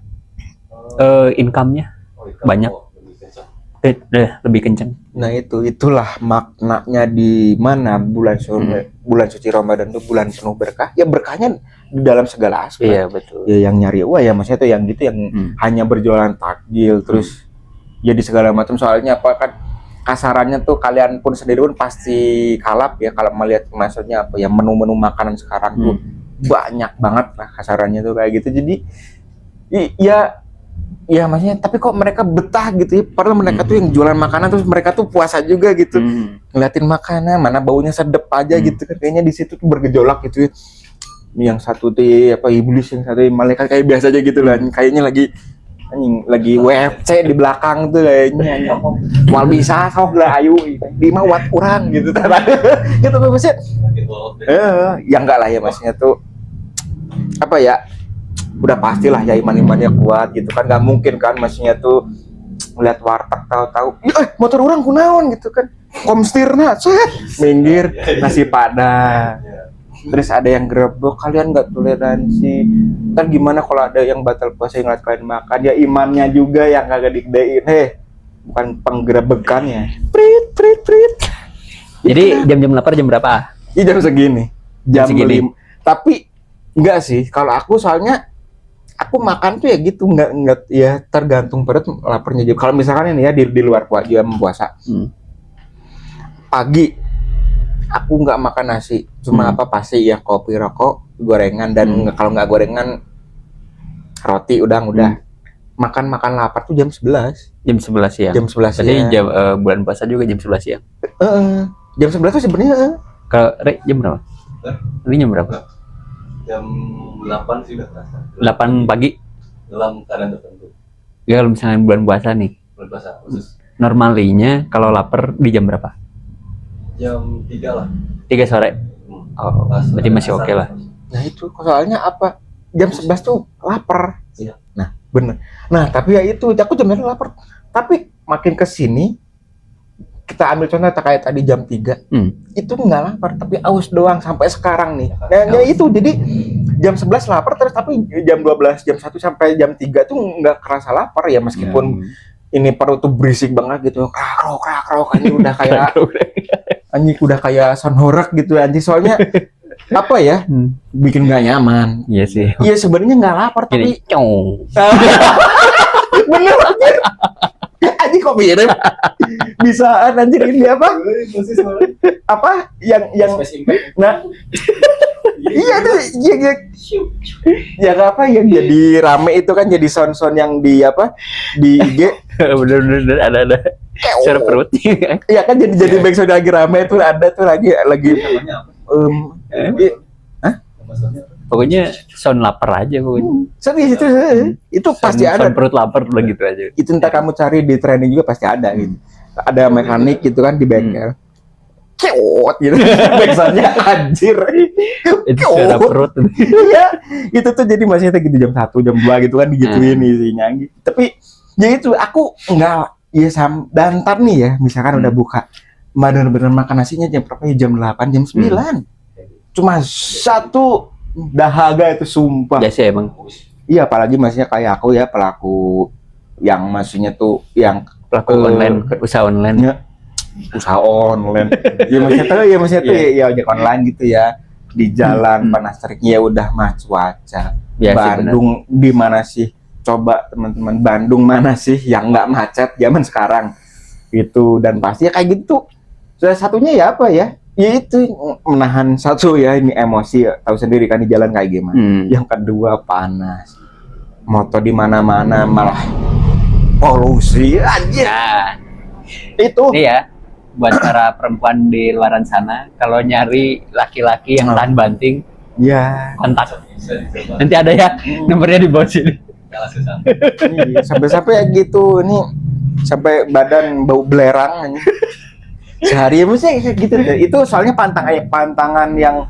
S2: income-nya banyak. Lebih kenceng.
S1: Nah itulah maknanya di mana bulan suci Ramadan itu bulan penuh berkah. Ya berkahnya di dalam segala aspek.
S2: Iya betul.
S1: Ya yang nyari ya maksudnya tuh yang gitu yang hanya berjualan takjil terus ya di segala macam soalnya apa kan kasarannya tuh kalian pun sendiri pun pasti kalap ya kalau melihat maksudnya apa ya menu-menu makanan sekarang tuh banyak banget lah kasarannya tuh kayak gitu. Jadi ya maksudnya tapi kok mereka betah gitu ya padahal mereka tuh yang jualan makanan terus mereka tuh puasa juga gitu ngeliatin makanan mana baunya sedep aja gitu kan kayaknya di situ tuh bergejolak gitu ya. Yang satu tuh apa iblis, yang satu malaikat kayak biasa aja gitu lah kayaknya lagi WFC di belakang tuh kayaknya wal bisa sok lah ayu di mawat kurang gitu gitu tuh maksudnya ya enggak lah ya maksudnya tuh apa ya udah pastilah ya iman-imannya kuat gitu kan nggak mungkin kan maksudnya tuh ngeliat warteg tahu-tahu motor orang kunaon gitu kan komstirna minggir nasi padang terus ada yang gerebek kalian nggak toleransi kan gimana kalau ada yang batal puasa yang ngeliat kalian makan ya imannya juga yang kagak digedein bukan penggerebekannya prit
S2: jadi jam-jam lapar jam berapa?
S1: Iya jam segini jam
S2: segini.
S1: 5 tapi enggak sih kalau aku soalnya aku makan tuh ya gitu nggak ya tergantung perut laparnya juga. Kalau misalkan ini ya di luar jam puasa pagi aku nggak makan nasi cuma pasti ya kopi rokok gorengan dan kalau nggak gorengan roti udah makan lapar tuh jam 11.
S2: Jam 11 siang.
S1: Jam 11
S2: Berarti
S1: siang.
S2: jam bulan puasa juga jam 11 siang.
S1: Jam 11 tuh sebenarnya
S2: Kalau Rek jam berapa? Ini jam berapa?
S3: Jam 8 sih udah terasa.
S2: 8 pagi.
S3: Dalam keadaan tertentu.
S2: Ya kalau misalnya bulan puasa nih,
S3: Bulan puasa khusus.
S2: normalinya kalau lapar di jam berapa?
S3: Jam 3 lah.
S2: 3 sore. Oh,
S3: Pas
S2: berarti masih
S3: asar.
S2: oke lah.
S1: nah itu soalnya apa? Jam 11 tuh lapar.
S3: Iya.
S1: Nah, bener. Nah, tapi ya itu aku jam lapar. Tapi makin ke sini kita ambil contoh kayak tadi jam 3. Itu nggak lapar, tapi aus doang sampai sekarang nih. Nah, itu jadi jam 11 lapar terus tapi jam 12, jam 1 sampai jam 3 tuh nggak kerasa lapar ya meskipun ini perut tuh berisik banget gitu. Krok ini udah kayak anjing udah kayak sound horror gitu anjing soalnya apa ya? Bikin nggak nyaman.
S2: Iya sih.
S1: Iya sebenarnya nggak lapar tapi
S2: Jadi cong.
S1: bener anjir. Anjing kok mirip? Bisaan anjir ini apa? Apa yang nah iya tuh yang apa yang jadi rame itu kan jadi sound yang di apa di IG
S2: Bener-bener ada suara perut.
S1: iya kan jadi backsound lagi rame tuh ada tuh lagi
S3: Namanya apa? Maksudnya apa?
S2: Pokoknya sound lapar aja pokoknya.
S1: serius itu pasti ada
S2: Sound perut lapar udah gitu aja.
S1: itu entah kamu cari di training juga pasti ada gitu ada mekanik gitu kan di bengkel keot gitu backsoundnya anjir
S2: Itu suara perut.
S1: iya itu tuh jadi masih gitu jam 1 jam 2 gitu kan digituin isinya gitu. Tapi ya itu aku enggak ya dan ntar nih ya misalkan udah buka bener-bener makan nasinya jam berapa ya jam 8 jam 9 cuma satu dahaga itu sumpah
S2: Ya sih emang
S1: iya apalagi maksudnya kayak aku ya pelaku yang maksudnya tuh yang
S2: pelaku online, usaha online.
S1: ya, usaha online ya maksudnya tuh ya ojek online gitu ya di jalan panas teriknya ya udah mah cuaca
S2: Ya,
S1: Bandung di mana sih coba teman-teman Bandung mana sih yang nggak macet zaman sekarang itu dan pasti ya kayak gitu salah satunya ya apa ya itu menahan satu ya ini emosi ya tahu sendiri kan di jalan kayak gimana yang kedua panas motor di mana-mana malah polusi anjir
S2: Nah,
S1: itu
S2: ini ya buat para perempuan di luaran sana kalau nyari laki-laki yang tahan banting
S1: ya
S2: kontak. Nanti ada ya nomornya di bawah sini.
S1: iya, sampai-sampai ya gitu ini sampai badan bau belerang ini. Sehari mesti kayak gitu deh. Itu soalnya pantangan yang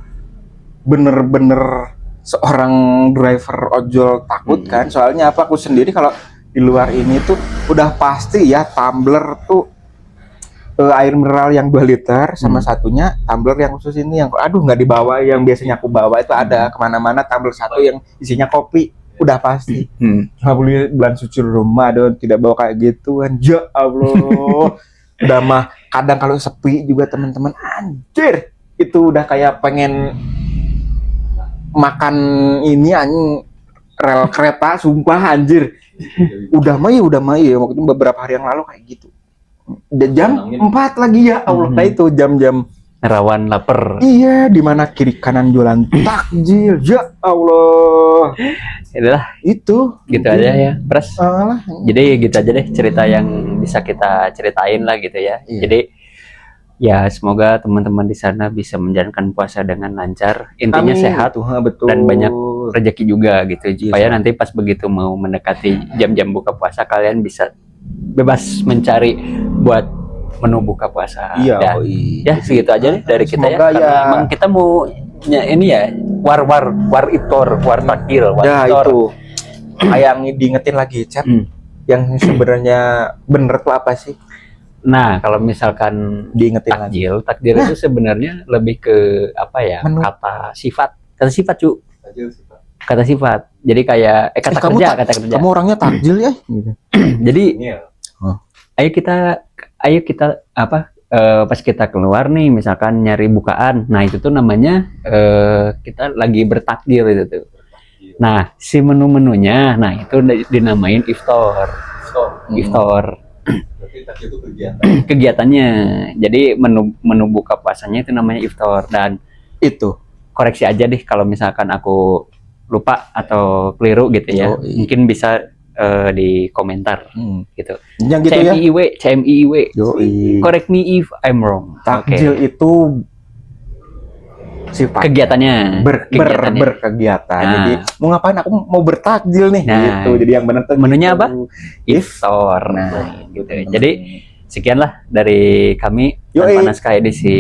S1: bener-bener seorang driver ojol takut kan soalnya apa aku sendiri kalau di luar ini tuh udah pasti ya tumbler tuh air mineral yang 2 liter sama satunya tumbler yang khusus ini yang aduh nggak dibawa yang biasanya aku bawa itu ada kemana-mana tumbler satu yang isinya kopi udah pasti nggak boleh bulan suci Ramadan tidak bawa kayak gituan ya Allah udah mah kadang kalau sepi juga teman-teman anjir itu udah kayak pengen makan ini anjing rel kereta sumpah anjir udah mah ya waktu itu beberapa hari yang lalu kayak gitu udah jam 4 lagi ya Allah nah itu jam-jam
S2: Rawan lapar.
S1: iya di mana kiri kanan jualan takjil ya Allah
S2: Itulah
S1: itu
S2: gitu aja ya, Pras.
S1: alah
S2: Jadi gitu aja deh cerita yang bisa kita ceritain lah gitu ya.
S1: Iya.
S2: Jadi ya semoga teman-teman di sana bisa menjalankan puasa dengan lancar. Intinya
S1: Amin.
S2: sehat
S1: Tuh, betul.
S2: dan banyak rezeki juga gitu. Supaya
S1: Iya.
S2: nanti pas begitu mau mendekati jam-jam buka puasa kalian bisa bebas mencari buat menu buka puasa.
S1: Iya,
S2: Dan ya segitu aja deh dari kita ya.
S1: Semoga
S2: Karena
S1: ya.
S2: emang kita mau ini ya war itor, war takjil, war
S1: Ya
S2: itor.
S1: itu kayak diingetin lagi chat yang sebenarnya bener tuh apa sih
S2: Nah, kalau misalkan
S1: diingetin lagi
S2: takjil itu sebenarnya lebih ke apa ya?
S1: Menu.
S2: Kata sifat, cu.
S3: Takjil sih, Pak.
S2: Kata sifat. Jadi kayak kata
S1: kamu
S2: kerja, kata kerja.
S1: kamu orangnya takjil ya gitu.
S2: Jadi
S3: Ini ya.
S2: ayo kita apa? Pas kita keluar nih, misalkan nyari bukaan. Nah, itu tuh namanya kita lagi bertakjil itu tuh. Nah, si menu-menunya, nah itu dinamain iftar. Iftar.
S3: Berarti takjil itu kegiatan.
S2: Kegiatannya. Jadi menu buka puasanya itu namanya iftar dan
S1: Itu
S2: koreksi aja deh kalau misalkan aku lupa atau keliru gitu ya.
S1: Yoi.
S2: Mungkin bisa di komentar gitu.
S1: Yang gitu ya.
S2: CMIIW.
S1: Yoi.
S2: Correct me if I'm wrong.
S1: Takjil itu sifat
S2: Kegiatannya. Kegiatannya.
S1: berkegiatan.
S2: Nah.
S1: Jadi mau ngapain? Aku mau bertakjil nih
S2: Nah.
S1: gitu. Jadi yang benar tuh
S2: Menunya
S1: gitu.
S2: apa? Iftar. Nah, gitu. Jadi sekianlah dari kami
S1: Yoi.
S2: tanpa naskah edisi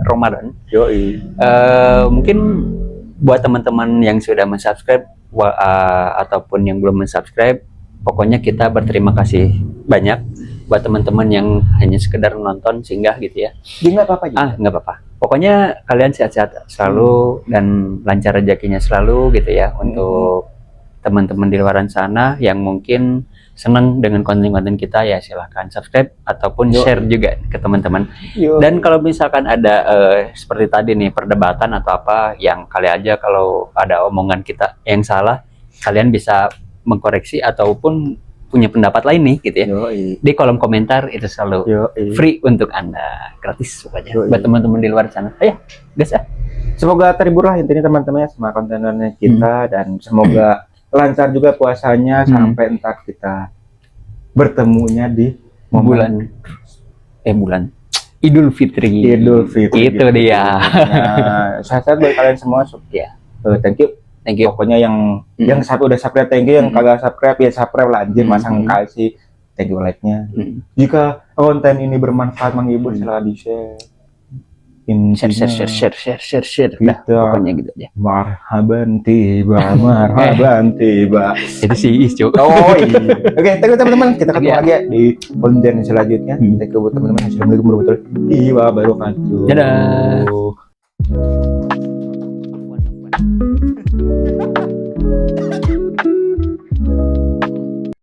S2: Ramadan.
S1: Yoi.
S2: Mungkin buat teman-teman yang sudah mensubscribe ataupun yang belum mensubscribe, pokoknya kita berterima kasih banyak buat teman-teman yang hanya sekedar nonton singgah gitu ya.
S1: Jadi nggak apa-apa juga.
S2: Nggak apa-apa. Pokoknya kalian sehat-sehat selalu dan lancar rezekinya selalu gitu ya untuk teman-teman di luaran sana yang mungkin senang dengan konten-konten kita, ya silahkan subscribe ataupun share juga ke teman-teman. Dan kalau misalkan ada seperti tadi nih perdebatan atau apa yang kali aja kalau ada omongan kita yang salah, kalian bisa mengkoreksi ataupun punya pendapat lain nih gitu ya.
S1: Yoi.
S2: Di kolom komentar itu selalu
S1: Yoi.
S2: free untuk Anda, gratis pokoknya
S1: Yoi.
S2: buat teman-teman di luar sana. Ayo, guys ah.
S1: Semoga terhibur lah intinya teman-teman ya sama kontennya kita dan semoga lancar juga puasanya sampai ntar kita bertemunya di
S2: bulan Idul Fitri.
S1: Idul Fitri.
S2: Itu dia.
S1: Nah, sehat-sehat buat kalian semua.
S2: Ya.
S1: Thank you.
S2: Thank you.
S1: Pokoknya yang satu udah subscribe thank you, yang kagak subscribe ya subscribe lah anjir, masang kasih thank you like-nya. Jika konten ini bermanfaat menghibur silahkan di-share.
S2: Share. Dah,
S1: Gitu.
S2: pokoknya gitu aja.
S1: Marhaban tiba.
S2: Itu sih Isco.
S1: Oh iya. Oke, thank you teman-teman. Kita ketemu
S2: Iya.
S1: lagi ya di konten selanjutnya. Thank you buat teman-teman. Assalamualaikum warahmatullahi wabarakatuh.
S2: Dadah.